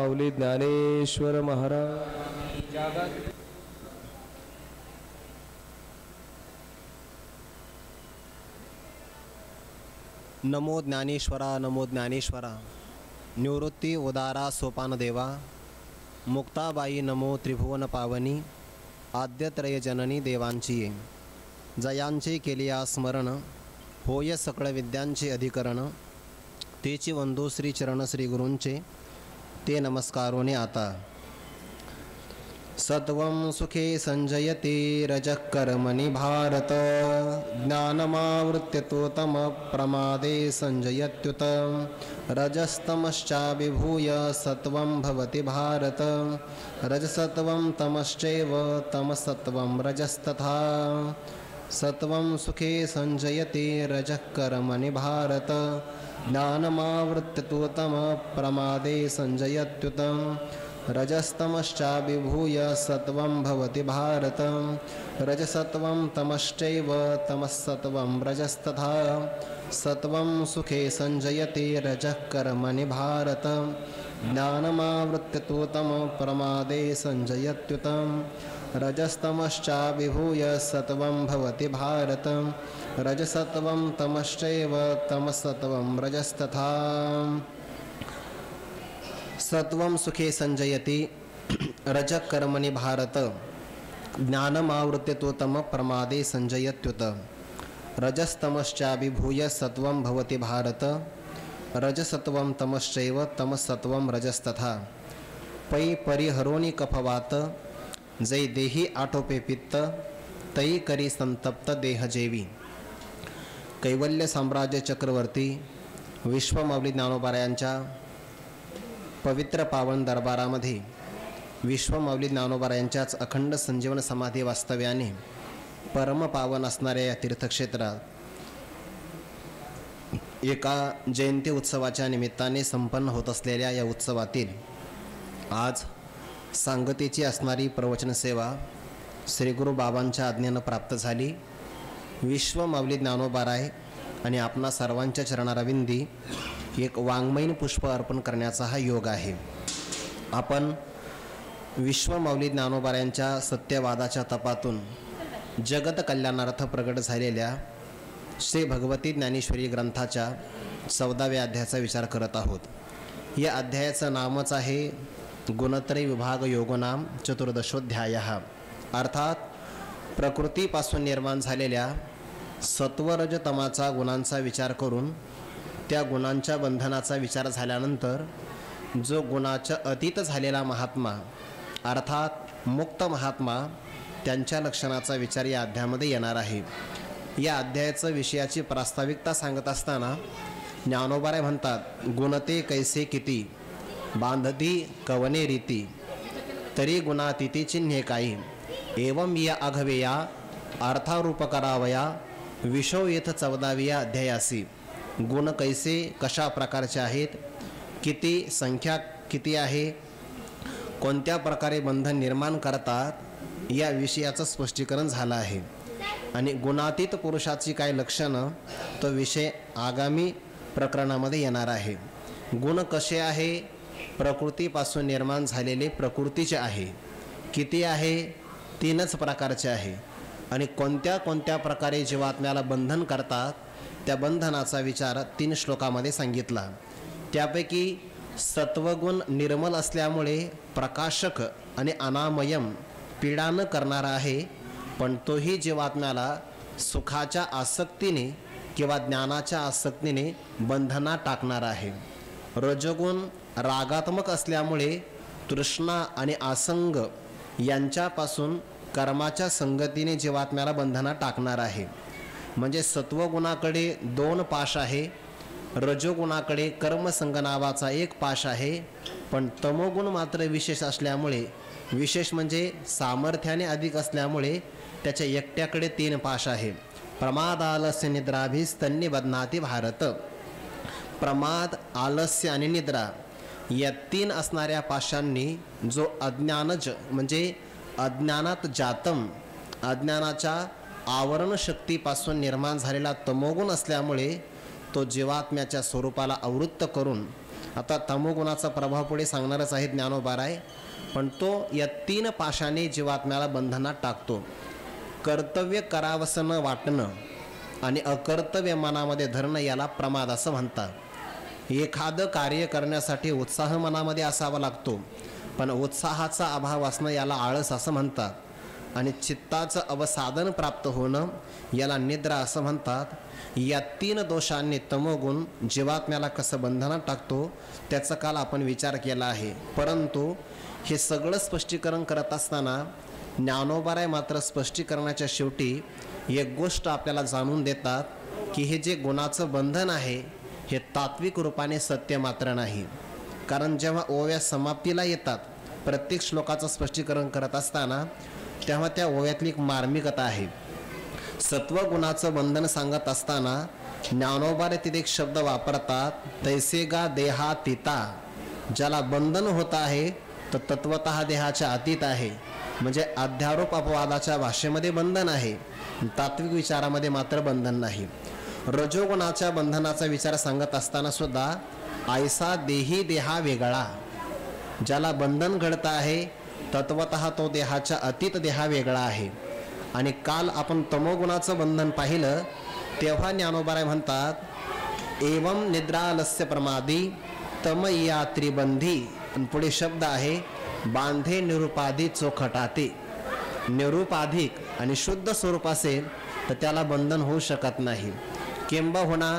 माऊली ज्ञानेश्वर महाराज जागात नमो ज्ञानेश्वरा नमो ज्ञानेश्वरा निवृत्ती उदारा सोपान देवा मुक्ताबाई नमो त्रिभुवन पावनी आद्यत्रय जननी देवांची जयांचे केलिया स्मरण होय सकळ विद्यांचे अधिकरण तेची वंदो श्री चरण श्री गुरूंचे ते नमस्कारोने आता सत्वं सुखे संजयते रजः कर्मणि भारत ज्ञानमावृत्य तो तम प्रमादे संजयत्युत रजस्तमश्चाभिभूय सत्वं भवति भारत रजसत्वं तमश्चैव तमसत्वं रजस्तथा सत्वं सुखे संजयते रजः कर्मणि भारत ज्ञानमावृत्य तो तम प्रमादे संजयत्युत रजस्तमश्चाभिभूय सत्वं भवति भारत रजसत्वं तमश्चैव तमसत्वं रजस्तथा सत्वं सुखे संजयते रजः कर्मणि भारत ज्ञानमावृत्य तो तम प्रमादे संजयत्युत रजस्तमश्चाभिभूय सत्वं भवति भारत रजसत्वं तमश्चैव तमसत्वं रजस्तथा सत्वं सुखे संजयति रजः कर्मणि भारत ज्ञानमावृत्य तो तम प्रमादे संजयत्युत रजस्तमश्चाभिभूय सत्वं भवति भारत रजसत्वं तमश्चैव तमसत्वं रजस्तथा पै परिहरोनि कफवात जै देही आटोपे पित्त तै करी संतप्त देहजेवी कैवल्य साम्राज्य चक्रवर्ती विश्वमाऊली ज्ञानोबारायांच्या पवित्र पावन दरबारामध्ये विश्वमाऊली ज्ञानोबारायांच्याच अखंड संजीवन समाधी वास्तव्याने परमपावन असणाऱ्या या तीर्थक्षेत्रात एका जयंती उत्सवाच्या निमित्ताने संपन्न होत असलेल्या या उत्सवातील आज सांगतेची असणारी प्रवचन सेवा श्री गुरु बाबांच्या आज्ञेनं प्राप्त झाली। विश्वमाऊली ज्ञानोबाराय आणि आपणा सर्वांच्या चरणारविंदी एक वाङ्मयीन पुष्प अर्पण करण्याचा हा योग आहे। आपण विश्वमाऊली ज्ञानोबारायांच्या सत्यवादाच्या तपातून जगत कल्याणार्थ प्रगट झालेल्या श्री भगवती ज्ञानेश्वरी ग्रंथाच्या 14व्या अध्यायाचा विचार करत आहोत। या अध्यायाचं नामच आहे गुणत्रय विभाग योगनाम चतुर्दशोध्यायः, अर्थात प्रकृतीपासून निर्माण झालेल्या सत्वरजतमाचा गुणांचा विचार करून त्या गुणांच्या बंधनाचा विचार झाल्यानंतर जो गुणाच्या अतीत झालेला महात्मा अर्थात मुक्त महात्मा त्यांच्या लक्षणाचा विचार या अध्यायामध्ये येणार आहे। या अध्यायाचं विषयाची प्रास्ताविकता सांगत असताना ज्ञानोबाराय म्हणतात, गुणते कैसे किती बांधती कवने रीती तरी गुणातीती चिन्हे काही एवं या अघवेया अर्थारूप करावया विषो येथ 14व्या अध्यायासी गुण कैसे कशा प्रकारचे आहेत, किती संख्या किती आहे, कोणत्या प्रकारे बंधन निर्माण करतात या विषयाचं स्पष्टीकरण झालं आहे। आणि गुणातीत पुरुषाची काय लक्षणं तो विषय आगामी प्रकरणामध्ये येणार आहे। गुण कसे आहे, प्रकृतीपासून निर्माण झालेले प्रकृतीचे आहे, किती आहे 3च प्रकारचे आहे आणि कोणत्या कोणत्या प्रकारे जीवात्म्याला बंधन करतात त्या बंधनाचा विचार 3 श्लोकामध्ये सांगितला। त्यापैकी सत्वगुण निर्मल असल्यामुळे प्रकाशक आणि अनामयम पीडा न करणारा आहे, पण तोही जीवात्म्याला सुखाच्या आसक्तीने किंवा ज्ञानाच्या आसक्तीने बंधनात टाकणारा आहे। रजोगुण रागात्मक असल्यामुळे तृष्णा आणि आसंग यांच्यापासून कर्माच्या संगतीने जीवात्म्याला बंधनात टाकणार आहे। म्हणजे सत्वगुणाकडे 2 पाश आहे, रजोगुणाकडे कर्मसंग नावाचा 1 पाश आहे, पण तमोगुण मात्र विशेष असल्यामुळे, विशेष म्हणजे सामर्थ्याने अधिक असल्यामुळे त्याच्या एकट्याकडे 3 पाश आहे। प्रमाद आलस्य निद्राभिस्तन्य बध्नाति भारत, प्रमाद आलस्य आणि निद्रा या 3 असणाऱ्या पाशांनी जो अज्ञानज म्हणजे अज्ञानात जातम अज्ञानाच्या आवरण शक्तीपासून निर्माण झालेला तमोगुण असल्यामुळे तो जीवात्म्याच्या स्वरूपाला आवृत्त करून आता तमोगुणाचा प्रभाव पुढे सांगणारच आहे ज्ञानोबाराय, पण तो या 3 पाशाने जीवात्म्याला बंधनात टाकतो. कर्तव्य करावंसं न वाटणं आणि अकर्तव्य मनामध्ये धरणं याला प्रमाद असं म्हणतात. एखादं कार्य करण्यासाठी उत्साह मनामध्ये असावा लागतो, पण उत्साहाचा अभाव असणं याला आळस असं म्हणतात. आणि चित्ताचं अवसादन प्राप्त होणं याला निद्रा असं म्हणतात. या 3 दोषांनी तमोगुण जीवात्म्याला कसं बंधनात टाकतो त्याचा काल आपण विचार केला आहे. परंतु हे सगळं स्पष्टीकरण करत असताना ज्ञानोबाराय मात्र स्पष्टीकरणाच्या शेवटी एक गोष्ट आपल्याला जाणून देतात की हे जे गुणाचं बंधन आहे हे तात्विक रूपाने सत्य मात्र नाही. कारण जेव्हा ओव्या समाप्तीला येतात प्रत्येक श्लोकाचं स्पष्टीकरण करत असताना तेव्हा त्या ओव्यातली एक मार्मिकता आहे. सत्वगुणाचं बंधन सांगत असताना ज्ञानोबाराय तिथे एक शब्द वापरतात, तैसे गा देहातीता. ज्याला बंधन होत आहे तर तत्वतः देहाच्या अतीत आहे. म्हणजे अध्यारोप अपवादाच्या भाषेमध्ये बंधन आहे, तात्विक विचारामध्ये मात्र बंधन नाही. रजोगुणाच्या बंधनाचा विचार सांगत असताना सुद्धा ऐसा देही देहा वेगळा. ज्याला बंधन घडतं आहे तत्वतः तो देहाच्या अतीत देहा वेगळा आहे. आणि काल आपण तमोगुणाचं बंधन पाहिलं तेव्हा ज्ञानोबाराय म्हणतात एवं निद्रालस्य प्रमादी तम या त्रिबंधी. पुढे शब्द आहे बांधे निरुपाधी चोखटाते. निरुपाधिक आणि शुद्ध स्वरूप असेल तर त्याला बंधन होऊ शकत नाही. किंबहुना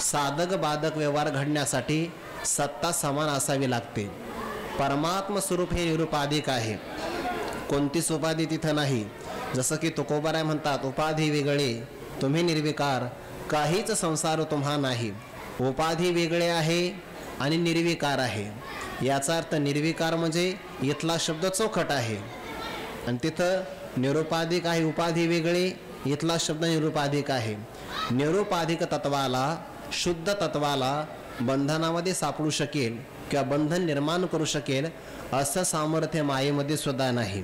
साधक बाधक व्यवहार घडण्यासाठी सत्ता समान असावी लागते. परमात्म स्वरूप हे निरुपाधिक आहे, कोणतीच उपाधी तिथं नाही. जसं की तुकोबाराय म्हणतात उपाधी वेगळे तुम्ही निर्विकार, काहीच संसार तुम्हा नाही. उपाधी वेगळे आहे आणि निर्विकार आहे. याचा अर्थ निर्विकार म्हणजे इथला शब्द चोखट आहे आणि तिथं निरुपाधिक आहे. उपाधी वेगळे, इथला शब्द निरुपाधिक आहे. निरुपाधिक तत्वाला शुद्ध तत्वाला बंधनामध्ये सापडू शकेल किंवा बंधन निर्माण करू शकेल असं सामर्थ्य मायेमध्ये सुद्धा नाही.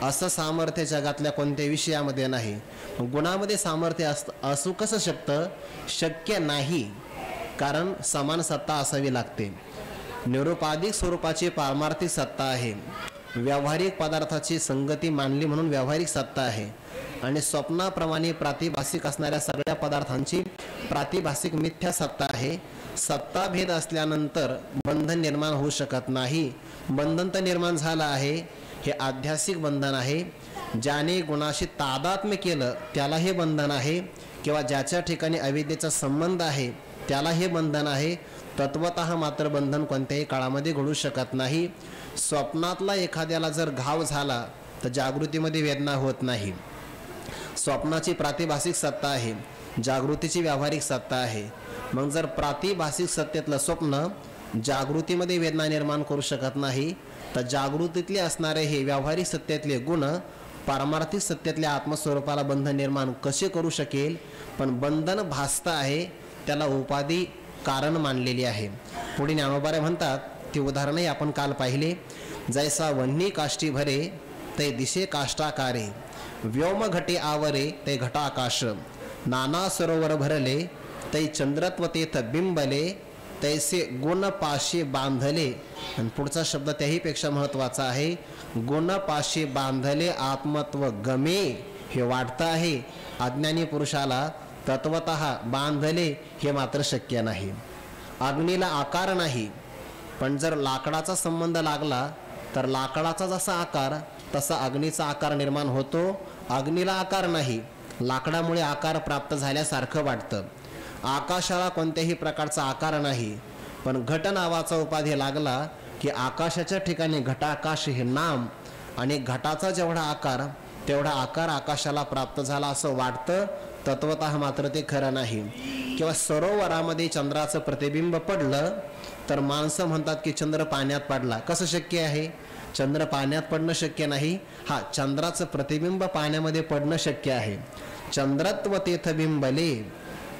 असं सामर्थ्य जगातल्या कोणत्या विषयामध्ये नाही. गुणामध्ये सामर्थ्य असू कसं शकतं? शक्य नाही, कारण समान सत्ता असावी लागते. निरुपाधिक स्वरूपाची पारमार्थिक सत्ता आहे. व्यावहारिक पदार्थाची संगती मानली म्हणून व्यावहारिक सत्ता आहे. आणि स्वप्नाप्रमाणे प्रातिभासिक असणाऱ्या सगळ्या पदार्थांची प्रातिभासिक मिथ्या सत्ता आहे. सत्ता भेद असल्यानंतर बंधन निर्माण होऊ शकत नाही. बंधन तर निर्माण झालं आहे, हे आध्यासिक बंधन आहे. ज्याने गुणाशी तादात्म्य केलं त्याला हे बंधन आहे, किंवा ज्याच्या ठिकाणी अविद्येचा संबंध आहे त्याला हे बंधन आहे. तत्वतः मात्र बंधन कोणत्याही काळामध्ये घडू शकत नाही. स्वप्नातला एखाद्याला जर घाव झाला तर जागृतीमध्ये वेदना होत नाही. स्वप्नाची प्रातिभासिक सत्ता आहे, जागृतीची व्यावहारिक सत्ता आहे. मग जर प्रातिभासिक सत्तेतलं स्वप्न जागृतीमध्ये वेदना निर्माण करू शकत नाही तर जागृतीतले असणारे हे व्यावहारिक सत्तेतले गुण पारमार्थिक सत्तेतल्या आत्मस्वरूपाला बंधन निर्माण कसे करू शकेल? पण बंधन भासतं आहे त्याला उपाधी कारण मानलेली आहे. पुढे ज्ञानोबाराय म्हणतात ती उदाहरणही आपण काल पाहिले. जैसा वन्ही काष्टी भरे ते दिशे काष्टाकारे, व्योम घटे आवरे ते घटाकाश, नाना सरोवर भरले तै चंद्रत्व तेथ बिंबले, तैसे गुण पाशी बांधले. आणि पुढचा शब्द त्याहीपेक्षा महत्त्वाचा आहे, गुण पाशी बांधले आत्मत्व गमे. हे वाटतं आहे अज्ञानी पुरुषाला, तत्वतः बांधले हे मात्र शक्य नाही. अग्नीला आकार नाही, पण जर लाकडाचा संबंध लागला तर लाकडाचा जसा आकार तसा अग्नीचा आकार निर्माण होतो. अग्नीला आकार नाही, लाकडामुळे आकार प्राप्त झाल्यासारखं वाटतं. आकाशाला कोणत्याही प्रकारचा आकार नाही, पण घट नावाचा उपाधी लागला की आकाशाच्या ठिकाणी घटाकाश हे नाम आणि घटाचा जेवढा आकार तेवढा आकार आकाशाला प्राप्त झाला असं वाटतं. तत्वतः मात्र ते खरं नाही. किंवा सरोवरामध्ये चंद्राचं प्रतिबिंब पडलं तर माणसं म्हणतात की चंद्र पाण्यात पडला. कसं शक्य आहे? चंद्र पाण्यात पडणं शक्य नाही. हा, चंद्राचं प्रतिबिंब पाण्यामध्ये पडणं शक्य आहे. चंद्रत्व तेथ बिंबले.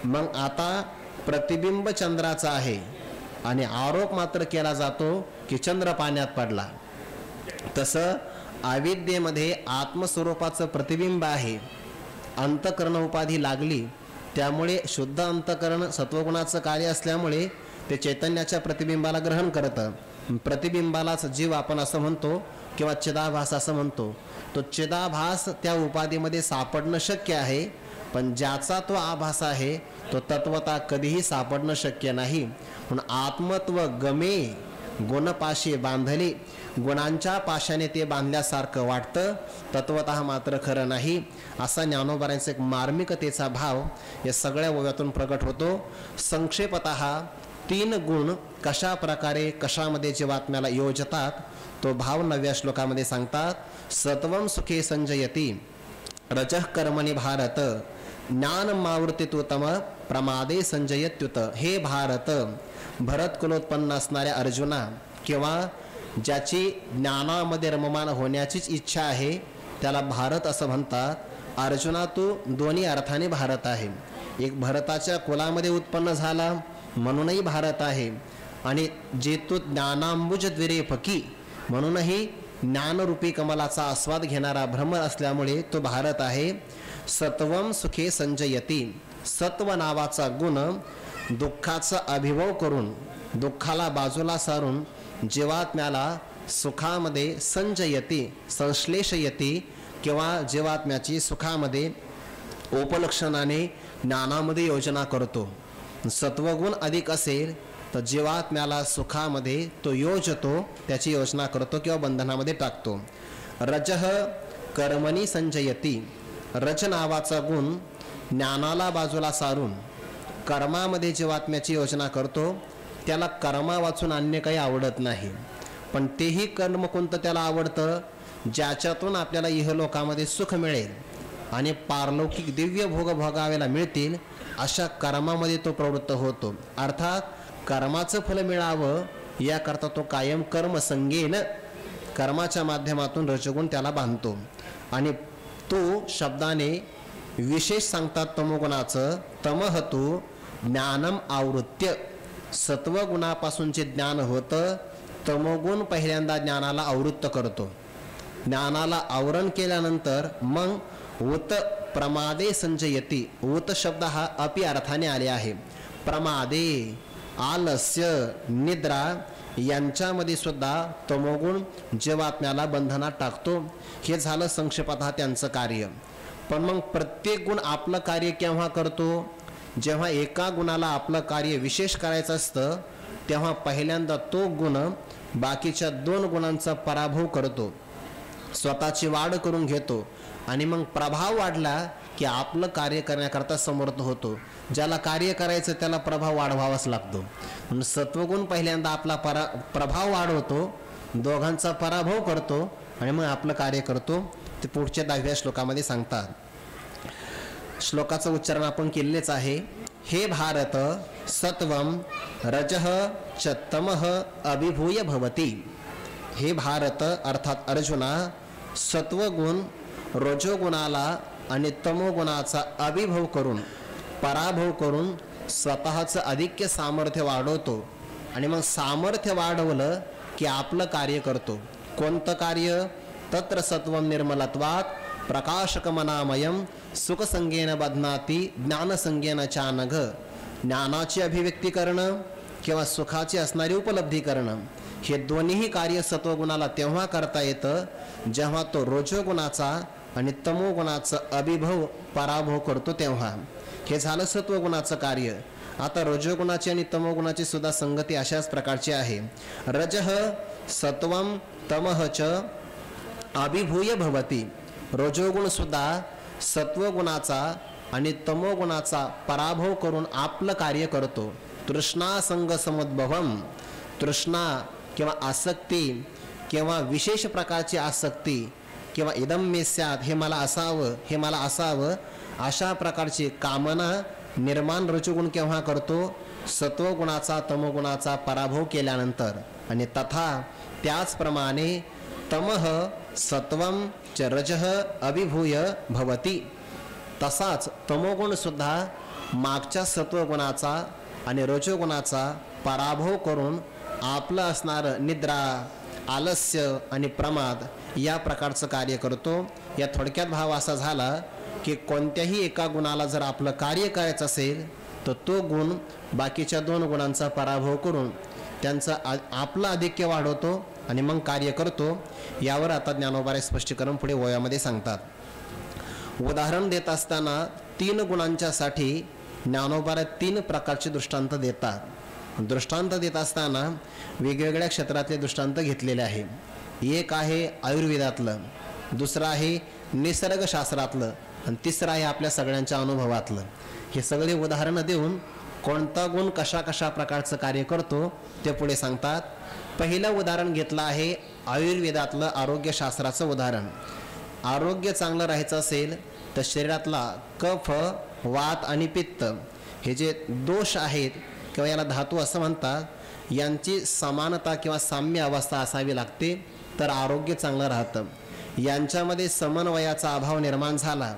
मग आता प्रतिबिंब चंद्राचं आहे आणि आरोप मात्र केला जातो की चंद्र पाण्यात पडला. तसं अविद्येमध्ये आत्मस्वरूपाचं प्रतिबिंब आहे. अंतकरण उपाधी लागली त्यामुळे शुद्ध अंतकरण सत्वगुणाचं कार्य असल्यामुळे ते चैतन्याच्या प्रतिबिंबाला ग्रहण करतं. प्रतिबिंबालाच जीव आपण असं म्हणतो किंवा चिदाभास असं म्हणतो. तो चिदाभास त्या उपाधीमध्ये सापडणं शक्य आहे, पण ज्याचा तो आभास आहे तो तत्वता कधीही सापडणं शक्य नाही. म्हणून आत्मत्व गमे गुणपाशी बांधले, गुणांच्या पाशाने ते बांधल्यासारखं वाटतं, तत्वतः मात्र खरं नाही. असा ज्ञानोबारांचा एक मार्मिकतेचा भाव या सगळ्या ओव्यातून प्रकट होतो. संक्षेपतः 3 गुण कशा प्रकारे कशामध्ये जीवात्म्याला योजतात तो भाव 9व्या श्लोकामध्ये सांगतात. सत्वम सुखे संजयती रजः कर्मणि भारत ज्ञान मावृत्तितुतम प्रमादे संजयत्युत. हे भारत, भरत कुलोत्पन्न असणाऱ्या अर्जुना किंवा ज्याची ज्ञानामध्ये रममान होण्याचीच इच्छा आहे त्याला भारत असं म्हणतात. अर्जुना, तू दोन्ही अर्थाने भारत आहे. एक भरताच्या कुलामध्ये उत्पन्न झाला म्हणूनही भारत आहे, आणि जे तू ज्ञानांबुज द्विरे फकी म्हणूनही ज्ञानरूपी कमलाचा आस्वाद घेणारा भ्रमर असल्यामुळे तो भारत आहे. सत्वम सुखे संजयती, सत्व नावाचा गुण दुःखाचा अभिभव करून दुःखाला बाजूला सारून जीवात्म्याला सुखामध्ये संजयती संश्लेषयती किंवा जीवात्म्याची सुखामध्ये उपलक्षणाने ज्ञानामध्ये योजना करतो. सत्वगुण अधिक असेल तर जीवात्म्याला सुखामध्ये तो योजतो, त्याची योजना करतो किंवा बंधनामध्ये टाकतो. रजः कर्मणी संजयती, रज नावाचा गुण ज्ञानाला बाजूला सारून कर्मामध्ये जीवात्म्याची योजना करतो. त्याला कर्मा वाचून अन्य काही आवडत नाही, पण तेही कर्म कोणतं त्याला आवडतं ज्याच्यातून आपल्याला इहलोकामध्ये सुख मिळेल आणि पारलौकिक दिव्य भोग भोगावेला मिळतील, अशा कर्मामध्ये तो प्रवृत्त होतो. अर्थात कर्माचं फल मिळावं याकरता तो कायम कर्मसंगेन कर्माच्या माध्यमातून रजगुण त्याला बांधतो. आणि तो शब्दाने विशेष सांगतात तमोगुणाचं. तमहतु ज्ञानम आवृत्य, सत्वगुणापासून जे ज्ञान होतं तमोगुण पहिल्यांदा ज्ञानाला आवृत्त करतो. ज्ञानाला आवरण केल्यानंतर मग उत प्रमादे संजयती, उत शब्द हा अपि अर्थाने आले आहे. प्रमादे, आलस्य, निद्रा यांच्यामध्ये सुद्धा तमोगुण जीवात्म्याला बंधनात टाकतो. हे झालं संक्षेपात त्यांचं कार्य. पण मग प्रत्येक गुण आपलं कार्य केव्हा करतो? जेव्हा एका गुणाला आपलं कार्य विशेष करायचं असतं तेव्हा पहिल्यांदा तो गुण बाकीच्या 2 गुणांचा पराभव करतो, स्वतःची वाढ करून घेतो, आणि मग प्रभाव वाढला की आपलं कार्य करण्याकरता समर्थ होतो. ज्याला कार्य करायचं त्याला प्रभाव वाढवावाच लागतो. म्हणून सत्वगुण पहिल्यांदा आपला प्रभाव वाढवतो, दोघांचा पराभव करतो आणि मग आपलं कार्य करतो. ते पुढच्या 10व्या श्लोकामध्ये सांगतात. श्लोकाचं उच्चारण आपण केलेच आहे. हे भारत, सत्वम रजः च तमः अभिभूय भवती. हे भारत अर्थात अर्जुना, सत्वगुण रजोगुणाला आणि तमोगुणाचा अभिभव करून पराभव करून स्वतःचं अधिक्य सामर्थ्य वाढवतो, आणि मग सामर्थ्य वाढवलं की आपलं कार्य करतो. कोणतं कार्य? तत्र सत्वम निर्मलत्वात् प्रकाशकमनामयम सुखसंगेन बध्नाती ज्ञानसंगेन चानघ. ज्ञानाची अभिव्यक्ती करणं किंवा सुखाची असणारी उपलब्धी करणं, हे दोन्हीही कार्य सत्वगुणाला तेव्हा करता येतं जेव्हा तो रजोगुणाचा आणि तमोगुणाचा अभिभव पराभव करतो तेव्हा. हे झालं सत्वगुणाचं कार्य. आता रजोगुणाची आणि तमोगुणाची सुद्धा संगती अशाच प्रकारची आहे. रजः सत्वम तमः च अभिभूय भवती. रजोगुण सुद्धा सत्वगुणाचा आणि तमोगुणाचा पराभव करून आपलं कार्य करतो. तृष्णा संग समुद्भवम, तृष्णा किंवा आसक्ती किंवा विशेष प्रकारची आसक्ती किंवा इदम मे स्यात्, हे मला असावं, हे मला असावं, अशा प्रकारची कामना निर्माण रजोगुण केव्हा करतो? सत्वगुणाचा तमोगुणाचा पराभव केल्यानंतर. आणि तथा त्याचप्रमाणे तमः सत्वम च रजः अभिभूय भवती. तसाच तमोगुण सुद्धा मागच्या सत्वगुणाचा आणि रजोगुणाचा पराभव करून आपलं असणारं निद्रा, आलस्य आणि प्रमाद या प्रकारचं कार्य करतो. या थोडक्यात भाव असा झाला की कोणत्याही एका गुणाला जर आपलं कार्य करायचं असेल तर तो गुण बाकीच्या 2 गुणांचा पराभव करून त्यांचा आपलं आधिक्य वाढवतो आणि मग कार्य करतो. यावर आता ज्ञानोबारे स्पष्टीकरण पुढे वयामध्ये सांगतात. उदाहरण देत असताना 3 गुणांच्यासाठी ज्ञानोबारे 3 प्रकारचे दृष्टांत देतात. दृष्टांत देत असताना वेगवेगळ्या क्षेत्रातले दृष्टांत घेतलेले आहे. एक आहे आयुर्वेदातलं, दुसरं आहे निसर्गशास्त्रातलं आणि तिसरं आहे आपल्या सगळ्यांच्या अनुभवातलं. हे सगळे उदाहरणं देऊन कोणता गुण कशा कशा प्रकारचं कार्य करतो ते पुढे सांगतात. पहिलं उदाहरण घेतलं आहे आयुर्वेदातलं आरोग्यशास्त्राचं उदाहरण. आरोग्य चांगलं राहायचं असेल तर शरीरातला कफ, वात आणि पित्त हे जे दोष आहेत किंवा याला धातू असं म्हणतात, यांची समानता किंवा साम्य अवस्था असावी लागते तर आरोग्य चांगलं राहतं. यांच्यामध्ये समन्वयाचा अभाव निर्माण झाला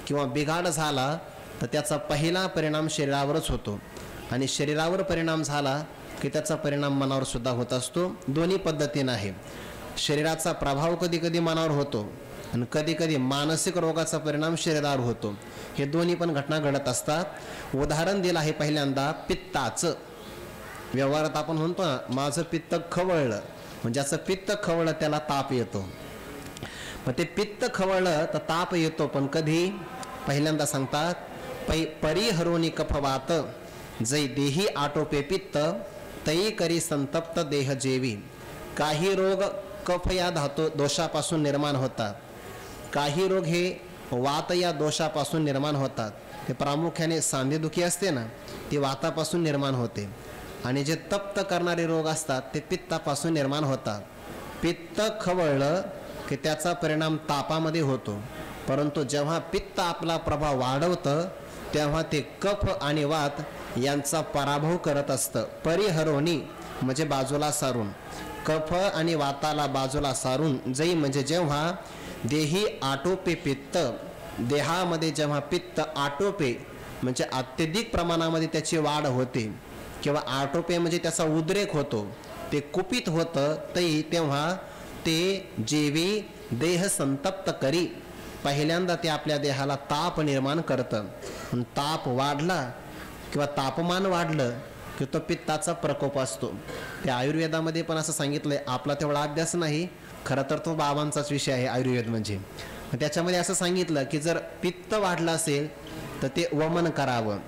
किंवा बिघाड झाला तर त्याचा पहिला परिणाम शरीरावरच होतो आणि शरीरावर परिणाम झाला की त्याचा परिणाम मनावर सुद्धा होत असतो. दोन्ही पद्धतीनं आहे. शरीराचा प्रभाव कधी कधी मनावर होतो आणि कधी कधी मानसिक रोगाचा परिणाम शरीरावर होतो. हे दोन्ही पण घटना घडत असतात. उदाहरण दिलं आहे पहिल्यांदा पित्ताचं. व्यवहारात आपण म्हणतो ना, माझं पित्त खवळलं, म्हणजे ज्याचं पित्त खवळलं त्याला ताप येतो. मग ते पित्त खवळलं तर ताप येतो, पण कधी? पहिल्यांदा सांगतात परिहरोनी कफवात जै देही आटोपे पित्त तई करी संतप्त देह जेवी. काही रोग कफ या धातू दोषापासून निर्माण होतात, काही रोग हे वात या दोषापासून निर्माण होतात. ते प्रामुख्याने सांधेदुखी असते ना, ती वातापासून निर्माण होते आणि जे तप्त करणारे रोग असतात ते पित्तापासून निर्माण होतात. पित्त खवळलं की त्याचा परिणाम तापामध्ये होतो, परंतु जेव्हा पित्त आपला प्रभाव वाढवतं तेव्हा ते कफ आणि वात यांचा पराभव करत असतं. परिहरोनी म्हणजे बाजूला सारून, कफ आणि वाताला बाजूला सारून, जै म्हणजे जेव्हा देही आटोपे पित्त, देहामध्ये जेव्हा पित्त आटोपे म्हणजे अत्यधिक प्रमाणामध्ये त्याची वाढ होते किंवा आटोपे म्हणजे त्याचा उद्रेक होतो, ते कुपित होतं तै तेव्हा ते जेवी देह संतप्त करी. पहिल्यांदा ते आपल्या देहाला ताप निर्माण करतं. ताप वाढला किंवा तापमान वाढलं की तो पित्ताचा प्रकोप असतो. त्या आयुर्वेदामध्ये पण असं सांगितलंय. आपला तेवढा अभ्यास नाही, खरं तर तो बाबांचाच विषय आहे आयुर्वेद म्हणजे. त्याच्यामध्ये असं सांगितलं की जर पित्त वाढलं असेल तर ते वमन करावं,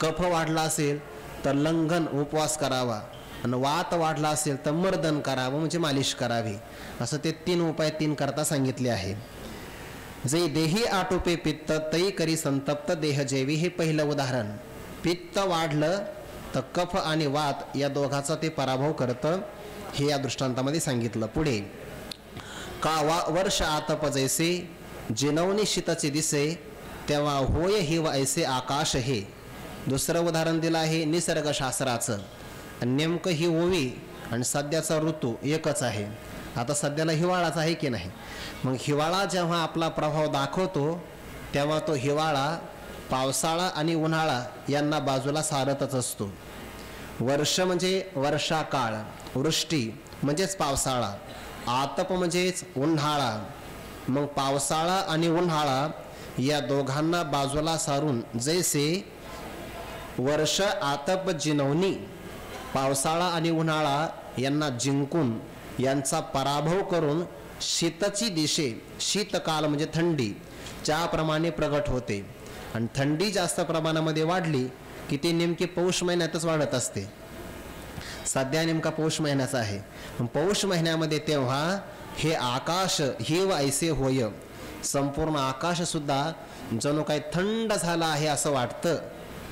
कफ वाढला असेल तर लंघन उपवास करावा आणि वात वाढला असेल तर मर्दन करावं म्हणजे मालिश करावी. असं ते 3 उपाय 3 करता सांगितले आहे. जे देही आटोपे पित्त तै करी संतप्त देह जेवी. हे पहिलं उदाहरण. पित्त वाढलं तर कफ आणि वात या दोघाचा ते पराभव करतं, हे या दृष्टांतामध्ये सांगितलं. पुढे का वर्ष आतप जैसे जिनवनी शीतचे दिसे तेव्हा होय हिव ऐसे आकाश हे. दुसरं उदाहरण दिलं आहे निसर्गशास्त्राचं. नेमकं ही ओवी आणि सध्याचा ऋतू एकच आहे. आता सध्याला हिवाळाच आहे की नाही. मग हिवाळा जेव्हा आपला प्रभाव दाखवतो तेव्हा तो हिवाळा पावसाळा आणि उन्हाळा यांना बाजूला सारतच असतो. वर्ष म्हणजे वर्षाकाळ, वृष्टी म्हणजेच पावसाळा, आतप म्हणजेच उन्हाळा. मग पावसाळा आणि उन्हाळा या दोघांना बाजूला सारून जैसे वर्ष आतप जिनवनी, पावसाळा आणि उन्हाळा यांना जिंकून यांचा पराभव करून शीतची दिशे, शीतकाल म्हणजे थंडी ज्याप्रमाणे प्रगट होते. आणि थंडी जास्त प्रमाणामध्ये वाढली की ती नेमकी पौष महिन्यातच वाढत असते. सध्या नेमका पौष महिन्याचा आहे. पौष महिन्यामध्ये तेव्हा हे आकाश हिव ऐसे होय, संपूर्ण आकाश सुद्धा जणू काही थंड झाला आहे असं वाटतं.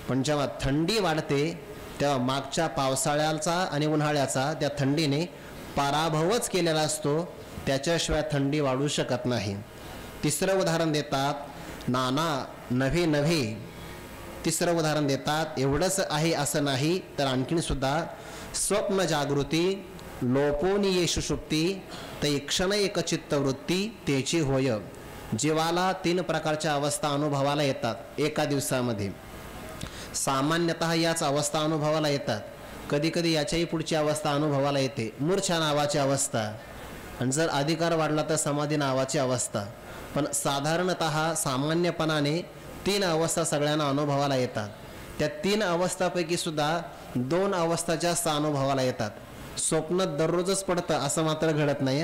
पण जेव्हा थंडी वाढते तेव्हा मागच्या पावसाळ्याचा आणि उन्हाळ्याचा त्या थंडीने पराभवच केलेला असतो, त्याच्याशिवाय थंडी वाढू शकत नाही. तिसरं उदाहरण देतात नाना नव्हे नव्हे. तिसरं उदाहरण देतात एवढंच आहे असं नाही तर आणखीन सुद्धा स्वप्न जागृती लोपोनी ये सुषुप्ती तै क्षण एक चित्तवृत्ती तेची होय. जीवाला 3 प्रकारच्या अवस्था अनुभवाला येतात एका दिवसामध्ये. सामान्यतः याच अवस्था अनुभवाला येतात. कधी कधी याच्याही पुढची अवस्था अनुभवाला येते, मूर्छा नावाची अवस्था, आणि जर अधिकार वाढला तर समाधी नावाची अवस्था. पण साधारणतः सामान्यपणाने 3 अवस्था सगळ्यांना अनुभवाला येतात. त्या 3 अवस्थापैकी सुद्धा 2 अवस्था जास्त अनुभवाला येतात। स्वप्न दररोजच पडतं असं मात्र घडत नाही।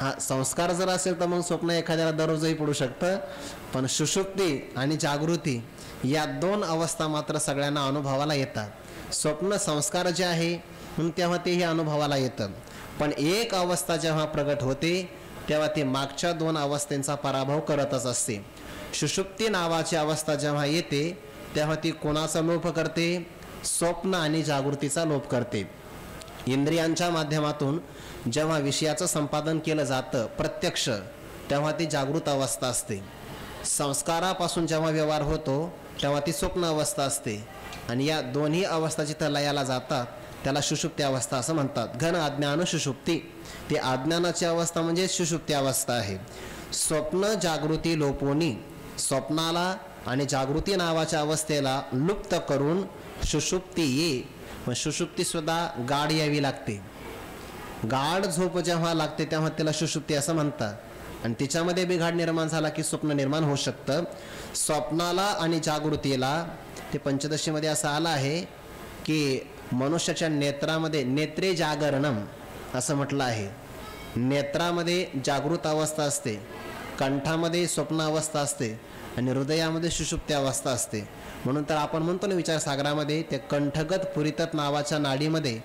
हा संस्कार जर असेल तर मग स्वप्न एखाद्याला दररोजही पडू शकतं, पण सुषुप्ती आणि जागृती या 2 अवस्था मात्र सगळ्यांना अनुभवाला येतात। स्वप्न संस्कार जे आहे म्हणून तेव्हा तेही अनुभवाला येतं, पण एक अवस्था जेव्हा प्रगट होते तेव्हा ते मागच्या 2 अवस्थेंचा पराभव करतच असते। सुषुप्ती नावाची अवस्था जेव्हा येते तेव्हा ती कोणाचा लोप करते? स्वप्न आणि जागृतीचा लोप करते। इंद्रियांच्या माध्यमातून जेव्हा विषयाचं संपादन केलं जातं प्रत्यक्ष, तेव्हा ती जागृत अवस्था असते। संस्कारापासून जेव्हा व्यवहार होतो तेव्हा ती स्वप्न अवस्था असते, आणि या दोन्ही अवस्था जिथं लयाला जातात त्याला सुषुप्ती अवस्था असं म्हणतात। घन अज्ञान सुषुप्ती, ती अज्ञानाची अवस्था म्हणजे सुषुप्ती अवस्था आहे। स्वप्न जागृती लोपोनी, स्वप्नाला आणि जागृती नावाच्या अवस्थेला लुप्त करून सुषुप्ती ये, मग सुषुप्ती सुद्धा गाढ यावी लागते। गाढ झोप जेव्हा लागते तेव्हा त्याला सुषुप्ती असं म्हणतात, आणि तिच्यामध्ये बिघाड निर्माण झाला की स्वप्न निर्माण होऊ शकतं। स्वप्नाला आणि जागृतीला ते पंचदशीमध्ये असं आलं आहे की मनुष्याच्या नेत्रामध्ये नेत्रे जागरणम असं म्हटलं आहे। नेत्रामध्ये जागृत अवस्था असते, कंठामध्ये स्वप्न अवस्था असते, आणि हृदयामध्ये सुषुप्ती अवस्था असते। म्हणून तर आपण म्हणतो ना विचारसागरामध्ये, त्या कंठगत पुरितत नावाच्या नाडीमध्ये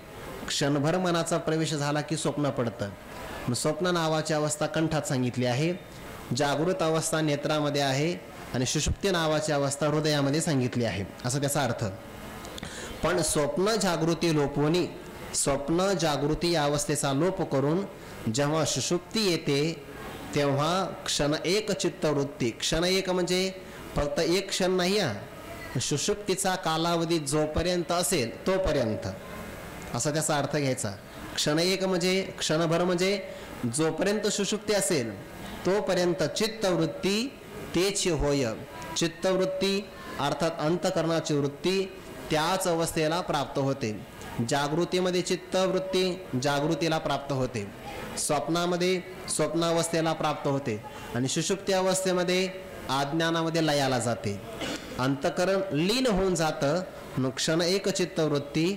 क्षणभर मनाचा प्रवेश झाला की स्वप्न पडतं। मग स्वप्न नावाची अवस्था कंठात सांगितली आहे, जागृत अवस्था नेत्रामध्ये आहे, आणि सुषुप्ती नावाची अवस्था हृदयामध्ये सांगितली आहे, असं त्याचा अर्थ। पण स्वप्न जागृती लोपोनी, स्वप्न जागृती या अवस्थेचा लोप करून जेव्हा सुषुप्ती येते तेव्हा क्षण एक चित्तवृत्ती, क्षण एक म्हणजे फक्त एक क्षण नाही, सुषुप्तीचा कालावधी जोपर्यंत असेल तोपर्यंत, असा त्याचा अर्थ घ्यायचा। क्षण एक म्हणजे क्षणभर म्हणजे जोपर्यंत सुषुप्ती असेल तोपर्यंत चित्तवृत्ती तेची होय। चित्तवृत्ती अर्थात अंतकरणाची वृत्ती त्याच अवस्थेला प्राप्त होते। जागृतीमध्ये चित्तवृत्ती जागृतीला प्राप्त होते, स्वप्नामध्ये स्वप्नावस्थेला प्राप्त होते, आणि सुषुप्ती अवस्थेमध्ये अज्ञानामध्ये लयाला जाते। अंतकरण लीन होऊन जातं, क्षण एक चित्तवृत्ती